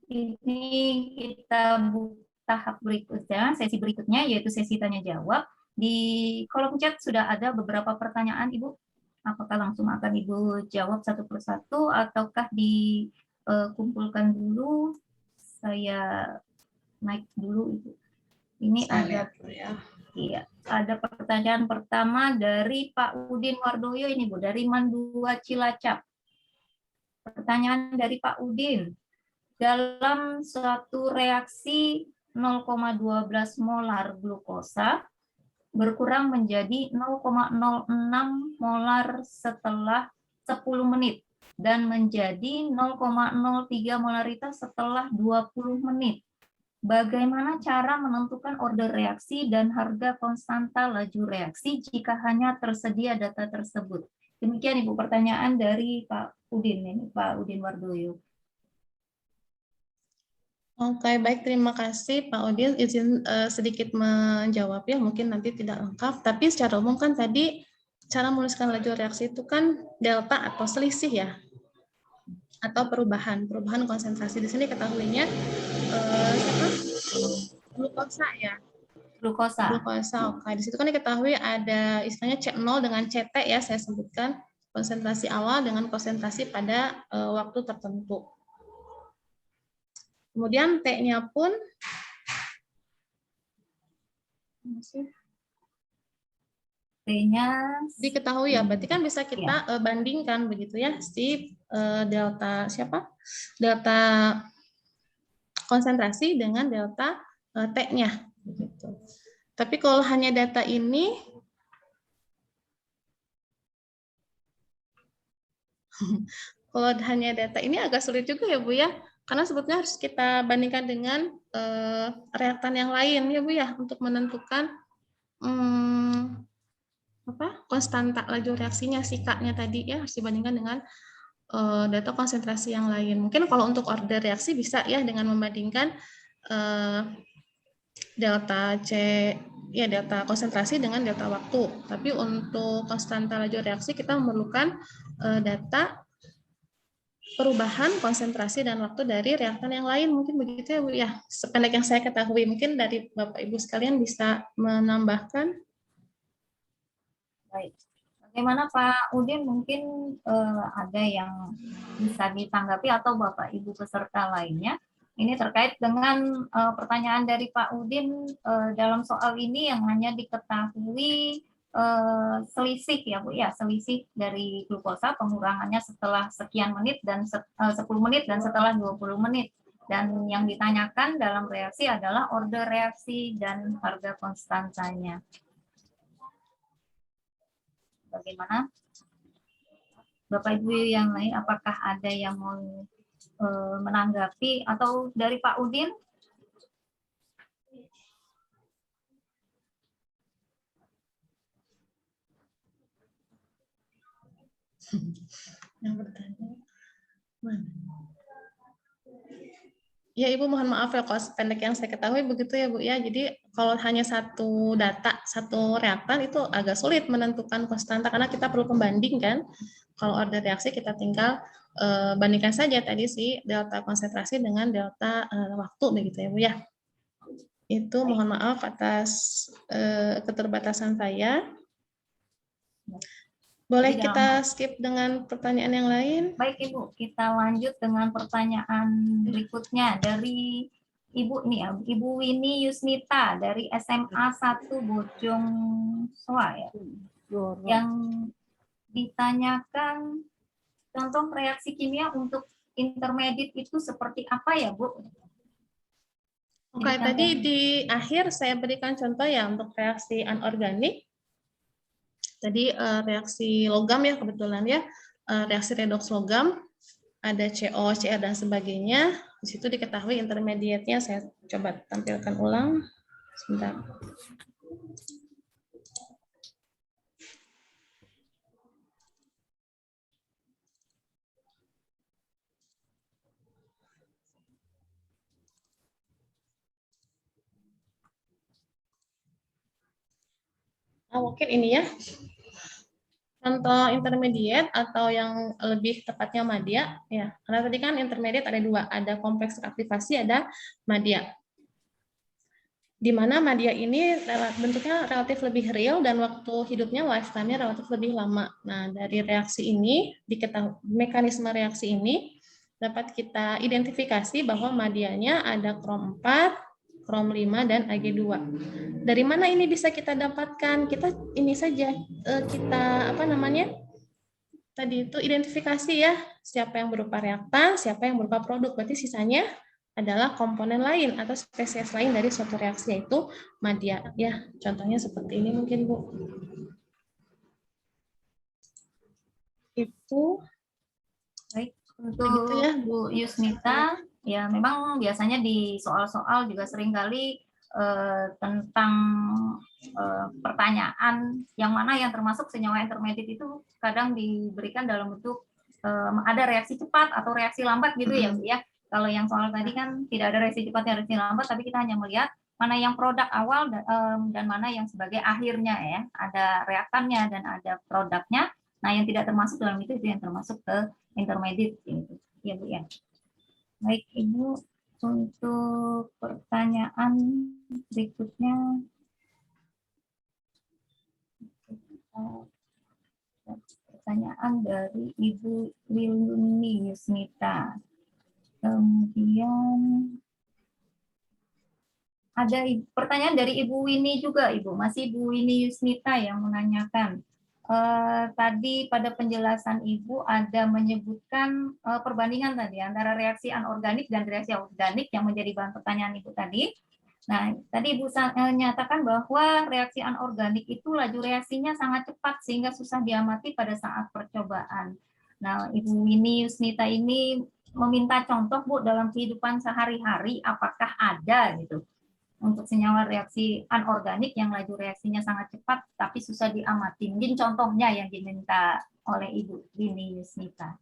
ini kita buka tahap berikutnya, sesi berikutnya yaitu sesi tanya jawab. Di kolom chat sudah ada beberapa pertanyaan Ibu. Apakah langsung akan Ibu jawab satu persatu ataukah dikumpulkan dulu? Saya naik dulu Ibu. Ini ada iya, ada pertanyaan pertama dari Pak Udin Wardoyo ini Bu, dari Mandua Cilacap. Pertanyaan dari Pak Udin. Dalam suatu reaksi 0,12 molar glukosa berkurang menjadi 0,06 molar setelah 10 menit dan menjadi 0,03 molaritas setelah 20 menit. Bagaimana cara menentukan order reaksi dan harga konstanta laju reaksi jika hanya tersedia data tersebut? Demikian Ibu pertanyaan dari Pak Udin ini, Pak Udin Wardoyo. Oke, baik, terima kasih Pak Udin. Izin sedikit menjawab ya, mungkin nanti tidak lengkap. Tapi secara umum kan tadi cara menuliskan laju reaksi itu kan delta atau selisih ya, atau perubahan konsentrasi. Di sini ketahuinya glukosa ya. Glukosa. Oke, di situ kan diketahui ada istilahnya C0 dengan CT ya, saya sebutkan konsentrasi awal dengan konsentrasi pada waktu tertentu. Kemudian T-nya pun T-nya diketahui ya, berarti kan bisa kita bandingkan begitu ya, si delta delta konsentrasi dengan delta T-nya. Gitu. Tapi kalau hanya data ini, kalau hanya data ini agak sulit juga ya Bu ya, karena sebetulnya harus kita bandingkan dengan reaktan yang lain ya Bu ya, untuk menentukan konstanta laju reaksinya, si K-nya tadi ya, harus dibandingkan dengan data konsentrasi yang lain. Mungkin kalau untuk order reaksi bisa ya dengan membandingkan delta C, ya delta konsentrasi dengan delta waktu. Tapi untuk konstanta laju reaksi kita memerlukan data perubahan konsentrasi dan waktu dari reaktan yang lain. Mungkin begitu ya Bu ya, sependek yang saya ketahui. Mungkin dari Bapak Ibu sekalian bisa menambahkan. Baik. Bagaimana Pak Udin, mungkin ada yang bisa ditanggapi atau Bapak Ibu peserta lainnya. Ini terkait dengan pertanyaan dari Pak Udin dalam soal ini yang hanya diketahui selisih ya Bu ya, selisih dari glukosa pengurangannya setelah sekian menit dan 10 menit dan setelah 20 menit. Dan yang ditanyakan dalam reaksi adalah order reaksi dan harga konstantanya. Bagaimana Bapak Ibu yang lain, apakah ada yang mau menanggapi atau dari Pak Udin? Yang bertanya mana? Ya Ibu, mohon maaf ya kalau pendek yang saya ketahui begitu ya Bu ya. Jadi kalau hanya satu data, satu reaktan itu agak sulit menentukan konstanta karena kita perlu pembanding kan. Kalau order reaksi kita tinggal bandingkan saja tadi si delta konsentrasi dengan delta waktu begitu ya Bu ya. Itu mohon maaf atas keterbatasan saya. Boleh kita skip dengan pertanyaan yang lain? Baik Ibu, kita lanjut dengan pertanyaan berikutnya dari Ibu nih, Ibu Winnie Yusnita dari SMA 1 Bojong Soa ya. Yang ditanyakan contoh reaksi kimia untuk intermediate itu seperti apa ya Bu? Oke, tadi di akhir saya berikan contoh ya untuk reaksi anorganik. Tadi reaksi logam ya kebetulan ya, reaksi redoks logam, ada CO, Cr dan sebagainya. Di situ diketahui intermediate-nya, saya coba tampilkan ulang. Sebentar. Mungkin ini ya. Contoh intermediate atau yang lebih tepatnya madya, ya. Karena tadi kan intermediate ada dua, ada kompleks aktivasi, ada madya. Di mana madya ini bentuknya relatif lebih real dan waktu hidupnya lifetime-nya relatif lebih lama. Nah, dari reaksi ini, mekanisme reaksi ini dapat kita identifikasi bahwa madyanya ada krom 4, krom 5 dan Ag2. Dari mana ini bisa kita dapatkan? Kita ini saja kita tadi itu identifikasi ya, siapa yang berupa reaktan, siapa yang berupa produk. Berarti sisanya adalah komponen lain atau spesies lain dari suatu reaksi, yaitu madya. Ya, contohnya seperti ini mungkin Bu. Itu baik untuk ya, Bu Yusnita. Ya, memang biasanya di soal-soal juga seringkali tentang pertanyaan yang mana yang termasuk senyawa intermediate itu kadang diberikan dalam bentuk ada reaksi cepat atau reaksi lambat gitu ya Bu ya. Kalau yang soal tadi kan tidak ada reaksi cepat dan reaksi lambat, tapi kita hanya melihat mana yang produk awal dan mana yang sebagai akhirnya ya. Ada reaktannya dan ada produknya. Nah, yang tidak termasuk dalam itu yang termasuk ke intermediate gitu. Ya Bu ya. Baik Ibu, untuk pertanyaan berikutnya pertanyaan dari Ibu Wiluni Yusnita. Kemudian ada pertanyaan dari Ibu Winnie juga, Ibu. Masih Ibu Winnie Yusnita yang menanyakan. Tadi pada penjelasan Ibu ada menyebutkan perbandingan tadi antara reaksi anorganik dan reaksi organik yang menjadi bahan pertanyaan Ibu tadi. Nah, tadi Ibu nyatakan bahwa reaksi anorganik itu laju reaksinya sangat cepat sehingga susah diamati pada saat percobaan. Nah, Ibu Winnie Yusnita ini meminta contoh Bu dalam kehidupan sehari-hari apakah ada gitu untuk senyawa reaksi anorganik yang laju reaksinya sangat cepat tapi susah diamati. Mungkin contohnya yang diminta oleh Ibu Winnie Yusnita.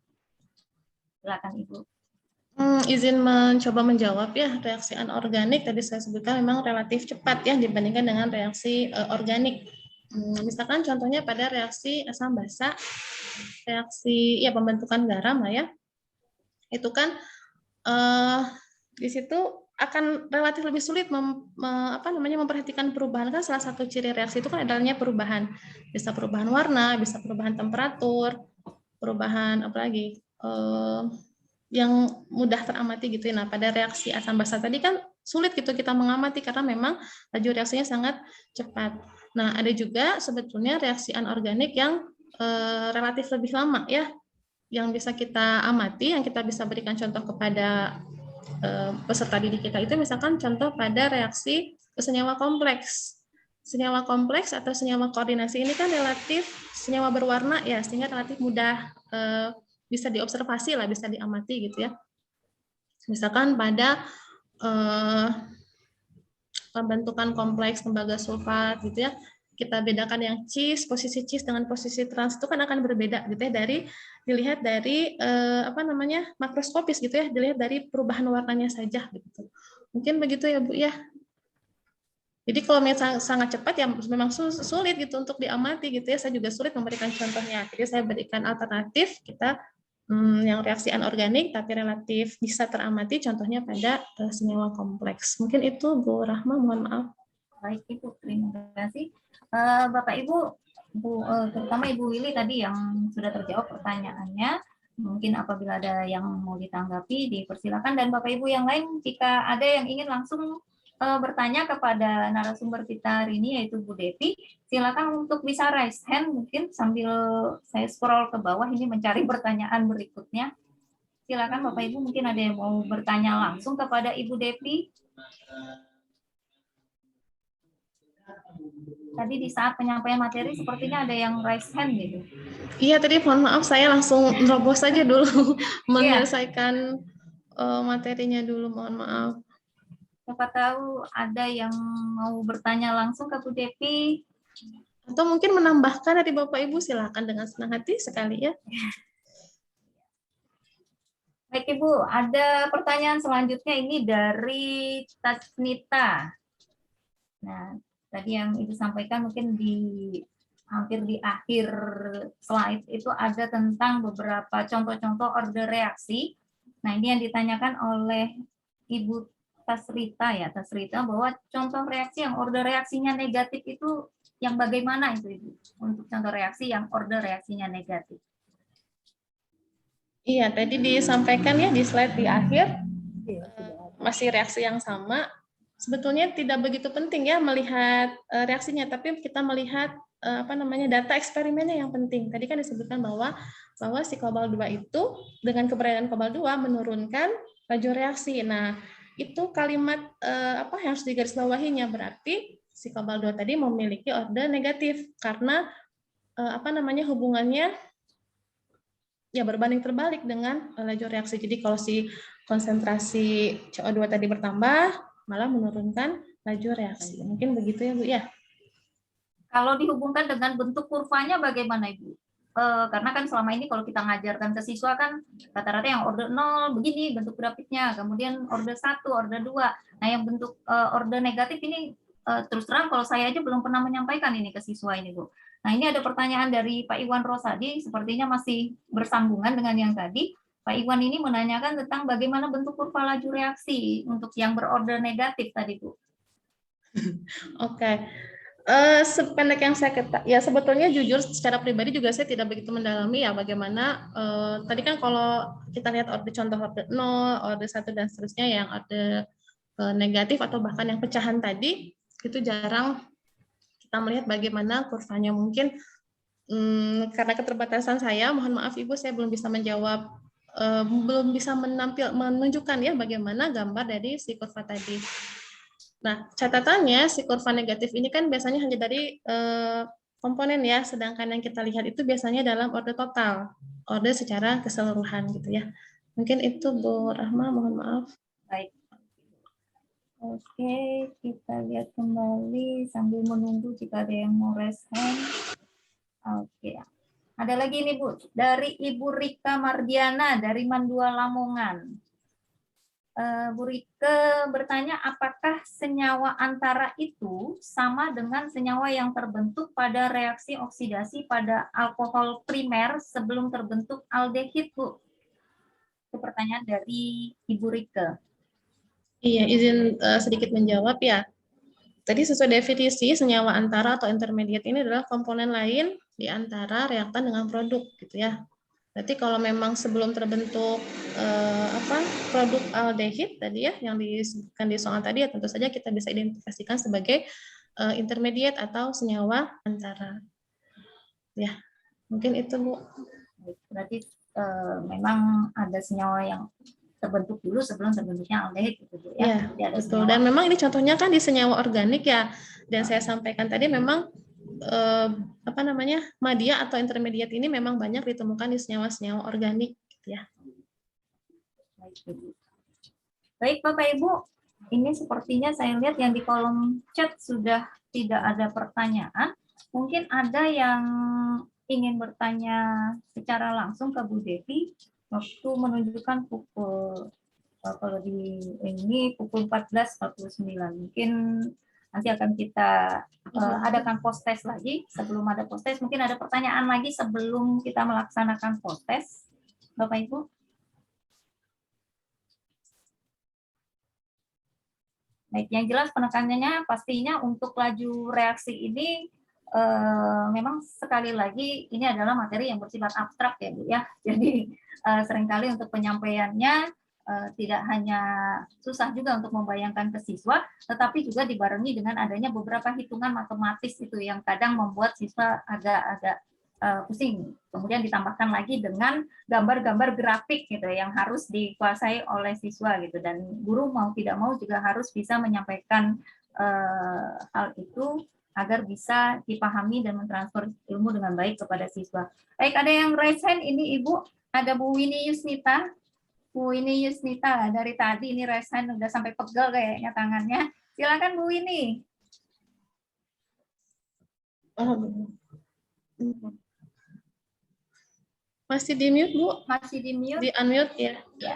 Silakan Ibu. Izin mencoba menjawab ya, reaksi anorganik tadi saya sebutkan memang relatif cepat ya dibandingkan dengan reaksi organik. Misalkan contohnya pada reaksi asam basa, reaksi ya pembentukan garam lah ya, itu kan di situ akan relatif lebih sulit memperhatikan perubahan. Kan salah satu ciri reaksi itu kan adanya perubahan, bisa perubahan warna, bisa perubahan temperatur, perubahan apalagi yang mudah teramati gitu. Nah, pada reaksi asam basa tadi kan sulit gitu kita mengamati karena memang laju reaksinya sangat cepat. Nah, ada juga sebetulnya reaksi anorganik yang relatif lebih lama ya, yang bisa kita amati, yang kita bisa berikan contoh kepada peserta didik kita itu misalkan contoh pada reaksi senyawa kompleks. Senyawa kompleks atau senyawa koordinasi ini kan relatif senyawa berwarna ya, sehingga relatif mudah bisa diobservasi lah, bisa diamati gitu ya. Misalkan pada pembentukan kompleks tembaga sulfat gitu ya, kita bedakan yang cis, posisi cis dengan posisi trans itu kan akan berbeda gitu ya, dilihat dari makroskopis gitu ya, dilihat dari perubahan warnanya saja gitu. Mungkin begitu ya Bu ya. Jadi kalau sangat cepat ya memang sulit gitu untuk diamati gitu ya, saya juga sulit memberikan contohnya. Jadi saya berikan alternatif kita yang reaksi anorganik tapi relatif bisa teramati, contohnya pada senyawa kompleks. Mungkin itu Bu Rahma, mohon maaf. Baik Ibu, terima kasih. Bapak Ibu, terutama Ibu Willy tadi yang sudah terjawab pertanyaannya. Mungkin apabila ada yang mau ditanggapi, dipersilakan. Dan Bapak Ibu yang lain, jika ada yang ingin langsung bertanya kepada narasumber kita hari ini, yaitu Bu Devi, silakan untuk bisa raise hand, mungkin sambil saya scroll ke bawah ini mencari pertanyaan berikutnya. Silakan Bapak Ibu, mungkin ada yang mau bertanya langsung kepada Ibu Devi. Tadi di saat penyampaian materi sepertinya ada yang raise hand gitu. Iya, tadi mohon maaf saya langsung nerobos saja dulu menyelesaikan materinya dulu, mohon maaf. Siapa tahu ada yang mau bertanya langsung ke Bu Devi. Atau mungkin menambahkan dari Bapak Ibu, silakan dengan senang hati sekali ya. Baik Ibu, ada pertanyaan selanjutnya ini dari Tasnita. Nah, tadi yang Ibu sampaikan mungkin hampir di akhir slide itu ada tentang beberapa contoh-contoh order reaksi. Nah, ini yang ditanyakan oleh Ibu Tasrita ya, Tasrita, bahwa contoh reaksi yang order reaksinya negatif itu yang bagaimana itu Ibu? Untuk contoh reaksi yang order reaksinya negatif. Iya, tadi disampaikan ya di slide di akhir, masih reaksi yang sama. Sebetulnya tidak begitu penting ya melihat reaksinya, tapi kita melihat data eksperimennya yang penting. Tadi kan disebutkan bahwa si kobal 2 itu dengan keberadaan kobal 2 menurunkan laju reaksi. Nah, itu kalimat yang harus digarisbawahinya, berarti si kobal 2 tadi memiliki order negatif karena hubungannya ya berbanding terbalik dengan laju reaksi. Jadi kalau si konsentrasi CO2 tadi bertambah, malah menurunkan laju reaksi. Mungkin begitu ya Bu ya. Kalau dihubungkan dengan bentuk kurvanya bagaimana Ibu? Karena kan selama ini kalau kita ngajarkan ke siswa kan rata-rata yang order 0 begini bentuk grafiknya, kemudian order 1, order 2. Nah, yang bentuk order negatif ini terus terang kalau saya aja belum pernah menyampaikan ini ke siswa ini Bu. Nah, ini ada pertanyaan dari Pak Iwan Rosadi, sepertinya masih bersambungan dengan yang tadi. Pak Iwan ini menanyakan tentang bagaimana bentuk kurva laju reaksi untuk yang berorder negatif tadi Bu. Oke. Sependek yang saya ya sebetulnya jujur secara pribadi juga saya tidak begitu mendalami ya bagaimana tadi kan kalau kita lihat contoh order 0, order 1 dan seterusnya yang order negatif atau bahkan yang pecahan tadi itu jarang kita melihat bagaimana kurvanya. Mungkin karena keterbatasan saya, mohon maaf Ibu, saya belum bisa menjawab, belum bisa menunjukkan ya bagaimana gambar dari si kurva tadi. Nah, catatannya si kurva negatif ini kan biasanya hanya dari komponen ya, sedangkan yang kita lihat itu biasanya dalam orde total, orde secara keseluruhan gitu ya. Mungkin itu Bu Rahma, mohon maaf. Baik. Oke, kita lihat kembali sambil menunggu jika ada yang mau raise hand. Oke. Ada lagi nih Bu, dari Ibu Rika Mardiana dari Mandua Lamongan. Bu Rika bertanya, apakah senyawa antara itu sama dengan senyawa yang terbentuk pada reaksi oksidasi pada alkohol primer sebelum terbentuk aldehid, Bu? Itu pertanyaan dari Ibu Rika. Iya, izin sedikit menjawab ya. Tadi sesuai definisi, senyawa antara atau intermediate ini adalah komponen lain di antara reaktan dengan produk, gitu ya. Berarti kalau memang sebelum terbentuk produk aldehid tadi ya, yang disebutkan di soal tadi, ya tentu saja kita bisa identifikasikan sebagai intermediate atau senyawa antara. Ya, mungkin itu Bu. Berarti memang ada senyawa yang terbentuk dulu sebelum terbentuknya aldehid gitu Bu ya. Ya, betul. Dan memang ini contohnya kan di senyawa organik ya. Dan saya sampaikan tadi memang media atau intermediate ini memang banyak ditemukan di senyawa-senyawa organik gitu ya. Baik Bapak Ibu, ini sepertinya saya lihat yang di kolom chat sudah tidak ada pertanyaan. Mungkin ada yang ingin bertanya secara langsung ke Bu Devi, waktu menunjukkan pukul kalau di ini pukul 14.49. Mungkin nanti akan kita adakan post test lagi. Sebelum ada post test, mungkin ada pertanyaan lagi sebelum kita melaksanakan post test, Bapak Ibu. Baik, yang jelas penekanannya pastinya untuk laju reaksi ini memang sekali lagi ini adalah materi yang bersifat abstrak ya Bu ya. Jadi seringkali untuk penyampaiannya tidak hanya susah juga untuk membayangkan ke siswa, tetapi juga dibarengi dengan adanya beberapa hitungan matematis itu yang kadang membuat siswa agak-agak pusing. Kemudian ditambahkan lagi dengan gambar-gambar grafik gitu yang harus dikuasai oleh siswa gitu, dan guru mau tidak mau juga harus bisa menyampaikan hal itu agar bisa dipahami dan mentransfer ilmu dengan baik kepada siswa. Baik, ada yang raise hand ini Ibu, ada Bu Winnie Yusnita. Bu Winnie Yusnita dari tadi ini raise hand udah sampai pegel kayaknya tangannya. Silakan Bu Winnie. Masih di mute Bu? Masih di mute. Di unmute ya. Ya.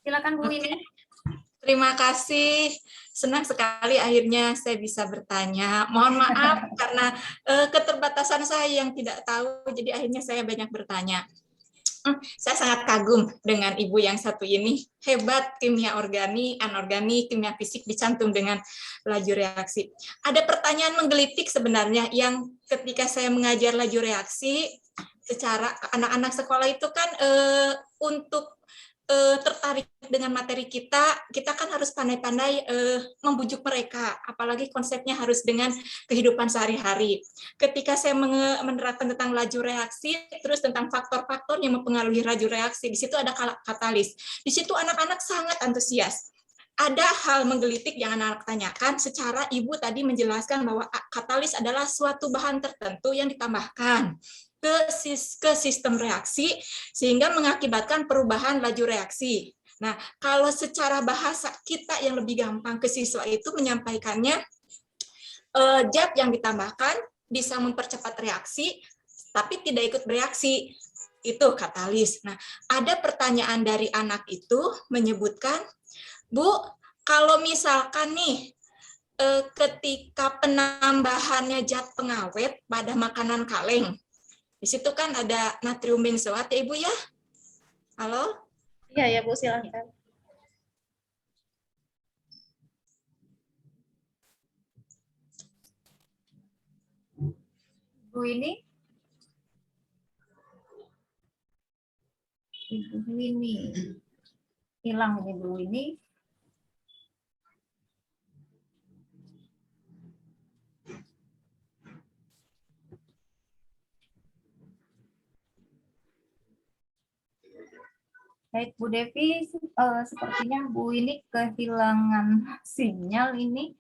Silakan Bu Winnie. Terima kasih. Senang sekali akhirnya saya bisa bertanya. Mohon maaf karena keterbatasan saya yang tidak tahu, jadi akhirnya saya banyak bertanya. Saya sangat kagum dengan Ibu yang satu ini. Hebat, kimia organik, anorganik, kimia fisik dicantum dengan laju reaksi. Ada pertanyaan menggelitik sebenarnya yang ketika saya mengajar laju reaksi, secara anak-anak sekolah itu kan untuk tertarik dengan materi kita kan harus pandai-pandai membujuk mereka, apalagi konsepnya harus dengan kehidupan sehari-hari. Ketika saya menerapkan tentang laju reaksi, terus tentang faktor-faktor yang mempengaruhi laju reaksi, di situ ada katalis. Di situ anak-anak sangat antusias. Ada hal menggelitik yang anak-anak tanyakan, secara Ibu tadi menjelaskan bahwa katalis adalah suatu bahan tertentu yang ditambahkan ke sistem reaksi sehingga mengakibatkan perubahan laju reaksi. Nah, kalau secara bahasa kita yang lebih gampang ke siswa itu menyampaikannya, zat yang ditambahkan bisa mempercepat reaksi, tapi tidak ikut bereaksi. Itu katalis. Nah, ada pertanyaan dari anak itu menyebutkan, Bu, kalau misalkan nih, ketika penambahannya zat pengawet pada makanan kaleng, di situ kan ada natrium benzoat ya Ibu ya? Halo? Iya ya Bu, silakan. Bu ini? Ibu ini hilang ini Bu ini. Baik, Bu Devi, sepertinya Bu ini kehilangan sinyal ini.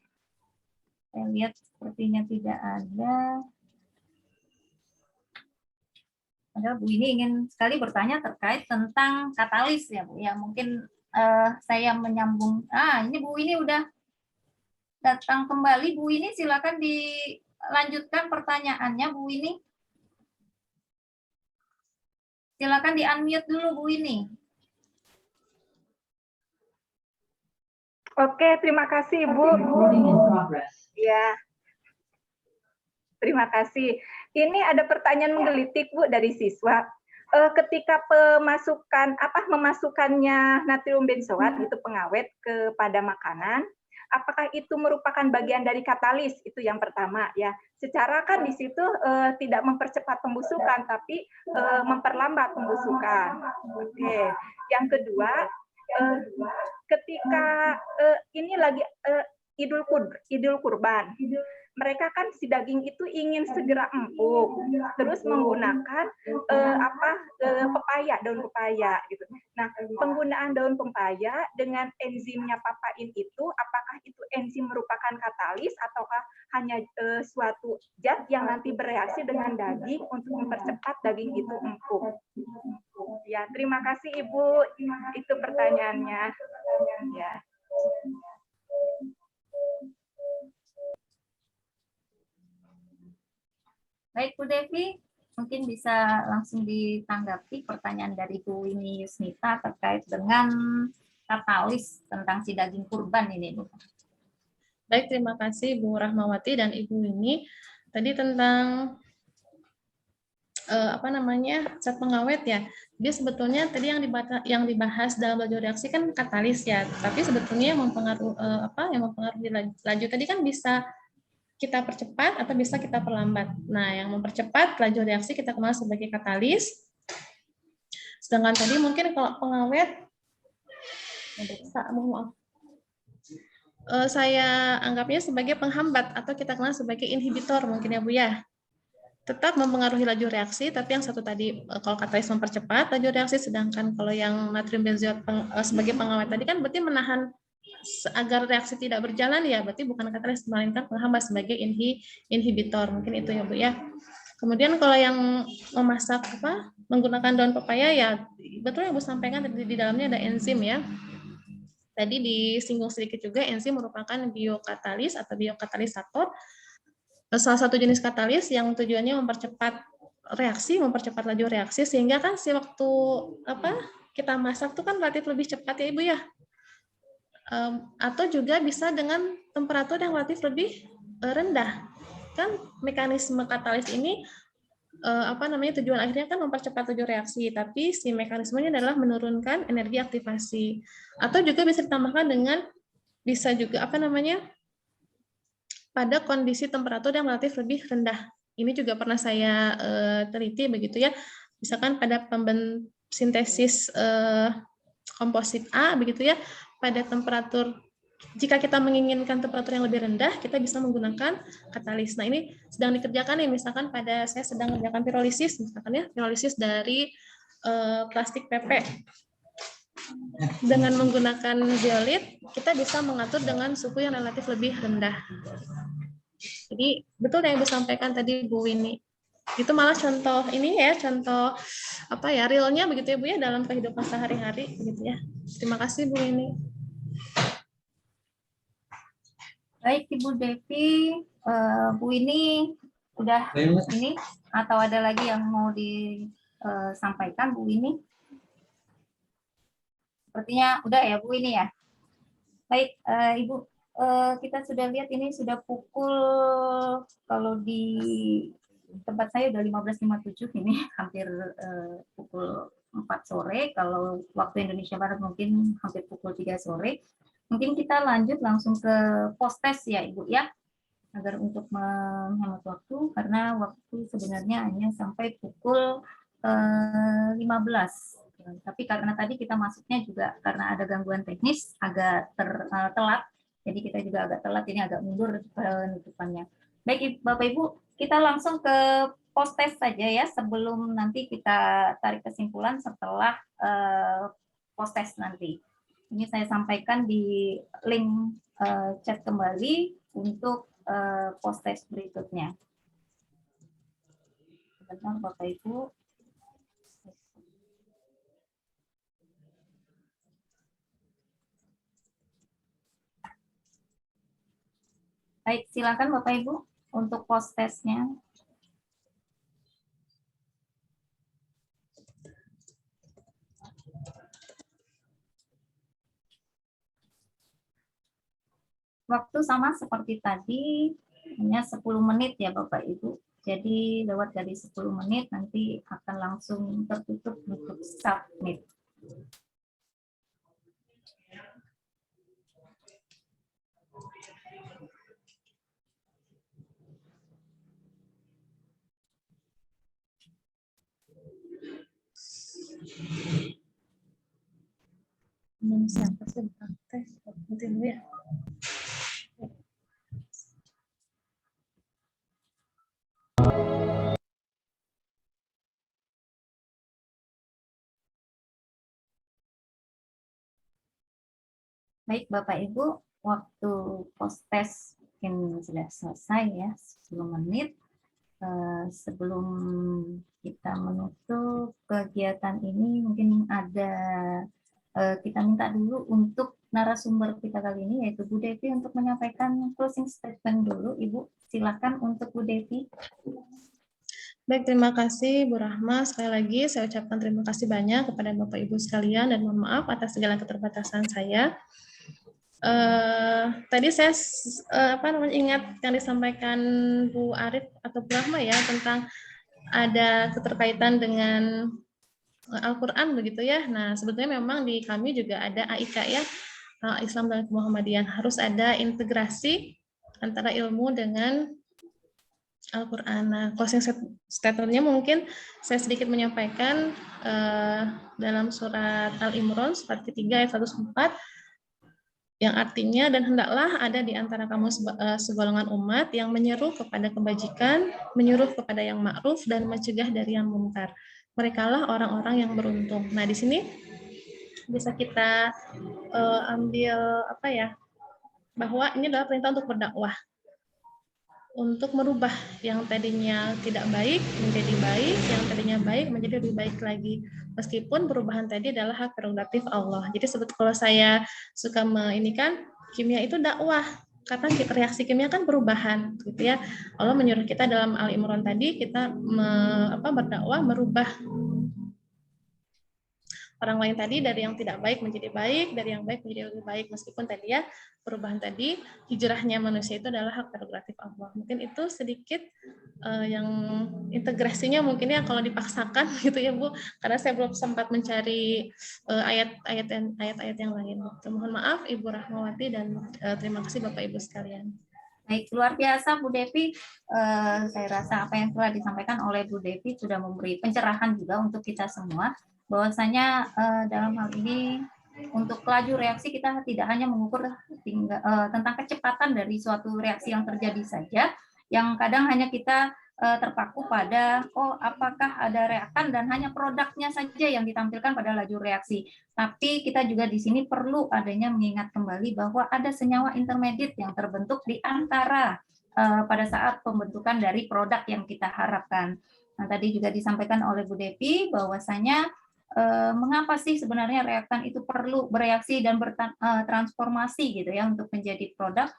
Saya lihat sepertinya tidak ada. Padahal Bu ini ingin sekali bertanya terkait tentang katalis ya Bu. Ya mungkin saya menyambung. Ini Bu ini udah datang kembali. Bu ini silakan dilanjutkan pertanyaannya Bu ini. Silakan di-unmute dulu Bu ini. Oke, terima kasih Ibu. Ya, terima kasih. Ini ada pertanyaan menggelitik Bu dari siswa. Ketika memasukkannya natrium benzoat itu pengawet kepada makanan, apakah itu merupakan bagian dari katalis? Itu yang pertama ya. Secara kan di situ tidak mempercepat pembusukan, tapi memperlambat pembusukan. Oke. Yang kedua, ketika ini lagi Idul Kurban, mereka kan si daging itu ingin segera empuk, terus menggunakan pepaya, daun pepaya gitu. Nah, penggunaan daun pepaya dengan enzimnya papain itu, apakah itu enzim merupakan katalis ataukah hanya suatu zat yang nanti bereaksi dengan daging untuk mempercepat daging itu empuk? Ya, terima kasih Ibu. Itu pertanyaannya. Ya. Baik, Bu Devi, mungkin bisa langsung ditanggapi pertanyaan dari Bu Winnie Yusnita terkait dengan katalis tentang si daging kurban ini, Bu. Baik, terima kasih Bu Rahmawati dan Ibu Winnie. Tadi tentang zat pengawet ya. Dia sebetulnya tadi yang dibahas dalam laju reaksi kan katalis ya. Tapi sebetulnya yang mempengaruhi laju tadi kan bisa kita percepat atau bisa kita perlambat. Nah, yang mempercepat laju reaksi kita kenal sebagai katalis. Sedangkan tadi mungkin kalau pengawet, saya anggapnya sebagai penghambat atau kita kenal sebagai inhibitor mungkin ya Bu ya. Tetap mempengaruhi laju reaksi, tapi yang satu tadi kalau katalis mempercepat laju reaksi, sedangkan kalau yang natrium benzoat sebagai pengawet tadi kan berarti menahan agar reaksi tidak berjalan ya, berarti bukan katalis melainkan penghambat sebagai inhibitor. Mungkin itu ya Bu ya. Kemudian kalau yang memasak menggunakan daun pepaya ya betul yang Bu sampaikan di dalamnya ada enzim ya. Tadi disinggung sedikit juga enzim merupakan biokatalis atau biokatalisator. Salah satu jenis katalis yang tujuannya mempercepat reaksi, mempercepat laju reaksi sehingga kan si waktu kita masak tuh kan relatif lebih cepat ya Ibu ya. Atau juga bisa dengan temperatur yang relatif lebih rendah. Kan mekanisme katalis ini tujuan akhirnya kan mempercepat laju reaksi, tapi si mekanismenya adalah menurunkan energi aktivasi. Atau juga bisa ditambahkan dengan bisa juga pada kondisi temperatur yang relatif lebih rendah. Ini juga pernah saya teliti begitu ya. Misalkan pada sintesis komposit A begitu ya, pada temperatur jika kita menginginkan temperatur yang lebih rendah, kita bisa menggunakan katalis. Nah, ini sedang dikerjakan ya, misalkan saya sedang mengerjakan pirolisis, misalkan ya, pirolisis dari plastik PP. Dengan menggunakan zeolit, kita bisa mengatur dengan suhu yang relatif lebih rendah. Jadi, betul yang Ibu sampaikan tadi, Bu Winnie. Itu malah contoh realnya begitu ya Bu ya, dalam kehidupan sehari-hari begitu ya. Terima kasih Bu Winnie. Baik Ibu Devi, Bu ini udah ini atau ada lagi yang mau disampaikan Bu ini? Sepertinya udah ya Bu ini ya. Baik Ibu, kita sudah lihat ini sudah pukul, kalau di tempat saya udah 15.57 ini, hampir pukul 4 sore, kalau waktu Indonesia Barat mungkin hampir pukul 3 sore. Mungkin kita lanjut langsung ke post-test ya Ibu ya, agar untuk menghemat waktu, karena waktu sebenarnya hanya sampai pukul 15. Tapi karena tadi kita masuknya juga karena ada gangguan teknis agak telat, jadi kita juga agak telat, ini agak mundur penutupannya. Baik Bapak Ibu, kita langsung ke post-test saja ya, sebelum nanti kita tarik kesimpulan setelah post test nanti. Ini saya sampaikan di link chat kembali untuk post test berikutnya. Sebentar Bapak Ibu. Baik, silakan Bapak Ibu untuk post testnya. Waktu sama seperti tadi, hanya 10 menit ya Bapak Ibu. Jadi lewat dari 10 menit nanti akan langsung tertutup untuk submit. Siapa sih tes? Nanti dulu ya. Baik Bapak Ibu, waktu post test mungkin sudah selesai ya, 10 menit. Sebelum kita menutup kegiatan ini, mungkin ada kita minta dulu untuk narasumber kita kali ini, yaitu Bu Devi, untuk menyampaikan closing statement dulu. Ibu, silakan untuk Bu Devi. Baik, terima kasih Bu Rahma. Sekali lagi saya ucapkan terima kasih banyak kepada Bapak Ibu sekalian dan mohon maaf atas segala keterbatasan saya. Tadi saya ingat yang disampaikan Bu Arif atau Bu Rahma ya tentang ada keterkaitan dengan Al-Quran begitu ya. Nah sebetulnya memang di kami juga ada AIK ya, Islam dan Muhammadiyah, harus ada integrasi antara ilmu dengan Al-Quran. Nah, closing statement-nya mungkin saya sedikit menyampaikan dalam surat Al-Imran surat ketiga ayat 104, yang artinya, dan hendaklah ada di antara kamu segolongan umat yang menyeru kepada kebajikan, menyuruh kepada yang ma'ruf, dan mencegah dari yang munkar. Merekalah orang-orang yang beruntung. Nah, di sini bisa kita ambil bahwa ini adalah perintah untuk berdakwah, untuk merubah yang tadinya tidak baik menjadi baik, yang tadinya baik menjadi lebih baik lagi. Meskipun perubahan tadi adalah hak prerogatif Allah. Jadi kalau saya suka kimia itu dakwah, karena reaksi kimia kan perubahan, gitu ya. Allah menyuruh kita dalam Al-Imran tadi kita berdakwah, merubah orang lain tadi dari yang tidak baik menjadi baik, dari yang baik menjadi lebih baik. Meskipun tadi ya perubahan tadi, hijrahnya manusia itu adalah hak prerogatif Allah. Mungkin itu sedikit yang integrasinya mungkin ya kalau dipaksakan gitu ya Bu, karena saya belum sempat mencari ayat-ayat yang lain. Mohon maaf Ibu Rahmawati dan terima kasih Bapak Ibu sekalian. Baik, luar biasa Bu Devi. Saya rasa apa yang telah disampaikan oleh Bu Devi sudah memberi pencerahan juga untuk kita semua, bahwasanya dalam hal ini untuk laju reaksi kita tidak hanya mengukur tentang kecepatan dari suatu reaksi yang terjadi saja, yang kadang hanya kita terpaku pada apakah ada reakan dan hanya produknya saja yang ditampilkan pada laju reaksi. Tapi kita juga di sini perlu adanya mengingat kembali bahwa ada senyawa intermediate yang terbentuk di antara pada saat pembentukan dari produk yang kita harapkan. Nah, tadi juga disampaikan oleh Bu Devi bahwasanya mengapa sih sebenarnya reaktan itu perlu bereaksi dan bertransformasi gitu ya untuk menjadi produk,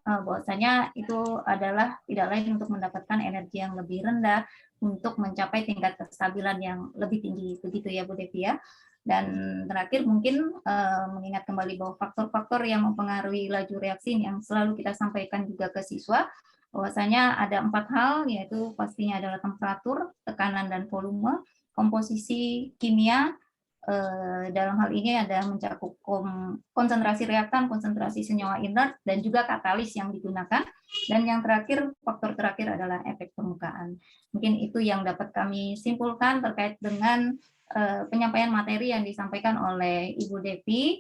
bahwasanya itu adalah tidak lain untuk mendapatkan energi yang lebih rendah untuk mencapai tingkat kestabilan yang lebih tinggi, begitu ya Bu Devi ya. Dan terakhir mungkin mengingat kembali bahwa faktor-faktor yang mempengaruhi laju reaksi yang selalu kita sampaikan juga ke siswa, bahwasanya ada 4 hal, yaitu pastinya adalah temperatur, tekanan dan volume, komposisi kimia, dalam hal ini ada mencakup konsentrasi reaktan, konsentrasi senyawa inert, dan juga katalis yang digunakan. Dan yang terakhir, faktor terakhir adalah efek permukaan. Mungkin itu yang dapat kami simpulkan terkait dengan penyampaian materi yang disampaikan oleh Ibu Devi.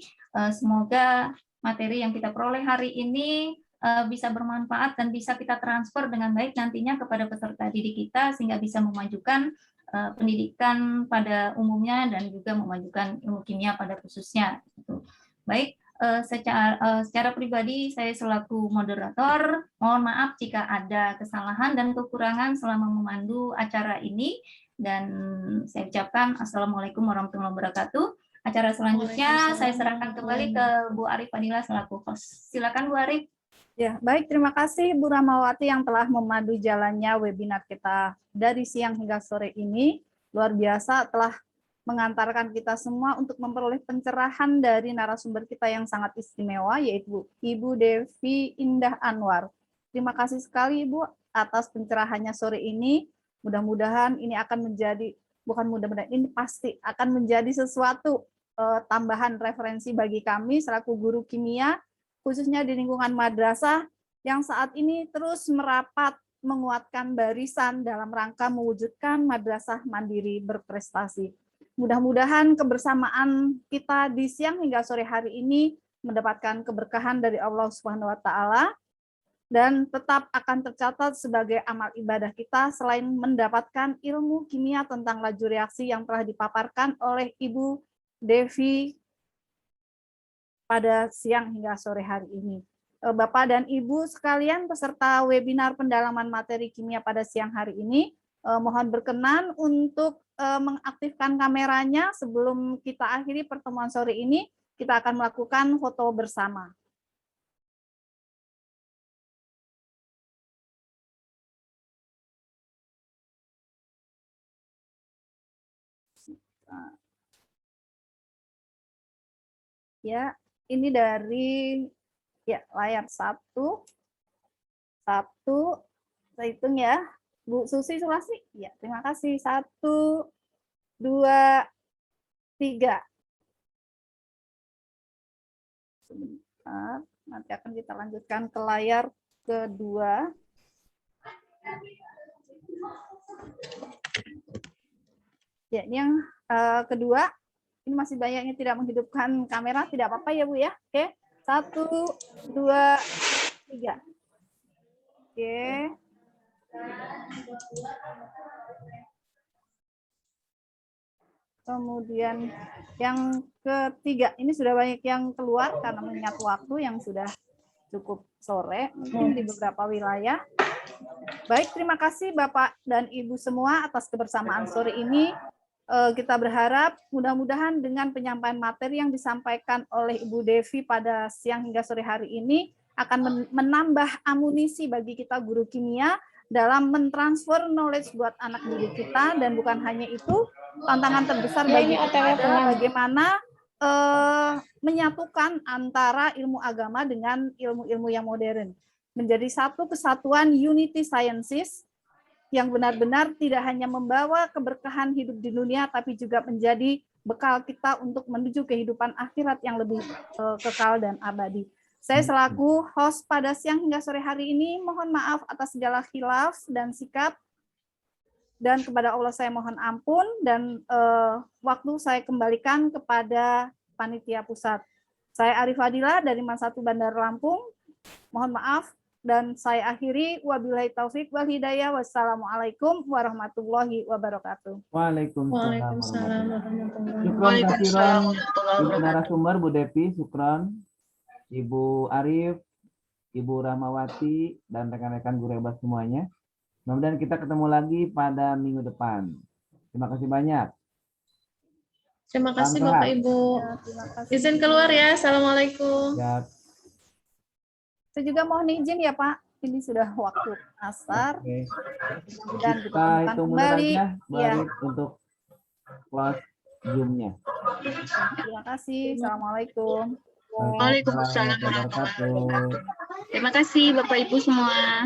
Semoga materi yang kita peroleh hari ini bisa bermanfaat dan bisa kita transfer dengan baik nantinya kepada peserta didik kita, sehingga bisa memajukan pendidikan pada umumnya dan juga memajukan ilmu kimia pada khususnya. Gitu. Baik, secara pribadi saya selaku moderator mohon maaf jika ada kesalahan dan kekurangan selama memandu acara ini, dan saya ucapkan Assalamualaikum warahmatullahi wabarakatuh. Acara selanjutnya saya serahkan kembali ke Bu Arif Fadila selaku host. Silakan Bu Arif. Ya, baik, terima kasih Bu Rahmawati yang telah memandu jalannya webinar kita dari siang hingga sore ini. Luar biasa telah mengantarkan kita semua untuk memperoleh pencerahan dari narasumber kita yang sangat istimewa, yaitu Ibu Devi Indah Anwar. Terima kasih sekali Ibu atas pencerahannya sore ini. Mudah-mudahan ini akan menjadi, bukan mudah-mudahan, ini pasti akan menjadi sesuatu tambahan referensi bagi kami selaku guru kimia, khususnya di lingkungan madrasah yang saat ini terus merapat menguatkan barisan dalam rangka mewujudkan madrasah mandiri berprestasi. Mudah-mudahan kebersamaan kita di siang hingga sore hari ini mendapatkan keberkahan dari Allah Subhanahu wa taala dan tetap akan tercatat sebagai amal ibadah kita selain mendapatkan ilmu kimia tentang laju reaksi yang telah dipaparkan oleh Ibu Devi pada siang hingga sore hari ini. Bapak dan Ibu sekalian peserta webinar pendalaman materi kimia pada siang hari ini, mohon berkenan untuk mengaktifkan kameranya sebelum kita akhiri pertemuan sore ini. Kita akan melakukan foto bersama. Ya, ini dari layar satu, saya hitung ya, Bu Susi Sulasi, ya terima kasih, 1, 2, 3. Sebentar, nanti akan kita lanjutkan ke layar kedua. Ya, ini yang kedua. Ini masih banyak yang tidak menghidupkan kamera, tidak apa-apa ya Bu ya. Oke, 1, 2, 3. Oke. Kemudian yang ketiga, ini sudah banyak yang keluar karena mengingat waktu yang sudah cukup sore, mungkin di beberapa wilayah. Baik, terima kasih Bapak dan Ibu semua atas kebersamaan sore ini. Kita berharap mudah-mudahan dengan penyampaian materi yang disampaikan oleh Ibu Devi pada siang hingga sore hari ini akan menambah amunisi bagi kita guru kimia dalam mentransfer knowledge buat anak didik kita, dan bukan hanya itu, tantangan terbesar bagi kita adalah bagaimana menyatukan antara ilmu agama dengan ilmu-ilmu yang modern, menjadi satu kesatuan unity sciences yang benar-benar tidak hanya membawa keberkahan hidup di dunia, tapi juga menjadi bekal kita untuk menuju kehidupan akhirat yang lebih kekal dan abadi. Saya selaku host pada siang hingga sore hari ini, mohon maaf atas segala khilaf dan sikap, dan kepada Allah saya mohon ampun, dan waktu saya kembalikan kepada panitia pusat. Saya Arif Fadila dari Mansatu Bandar Lampung, mohon maaf. Dan saya akhiri, wabillahi taufik wal hidayah, wassalamualaikum warahmatullahi wabarakatuh. Waalaikumsalam warahmatullahi wabarakatuh. Ibu narasumber Bu Devi, syukron. Ibu Arif, Ibu Rahmawati, dan rekan-rekan guru hebat semuanya. Mudah-mudahan kita ketemu lagi pada minggu depan. Terima kasih banyak. Terima kasih Bapak Ibu. Izin keluar ya. Assalamualaikum. Ya. Saya juga mohon izin ya Pak, ini sudah waktu asar. Dan kita hitung kembali ya, untuk close Zoom-nya. Terima kasih. Assalamualaikum. Waalaikumsalam warahmatullahi wabarakatuh. Terima kasih Bapak Ibu semua.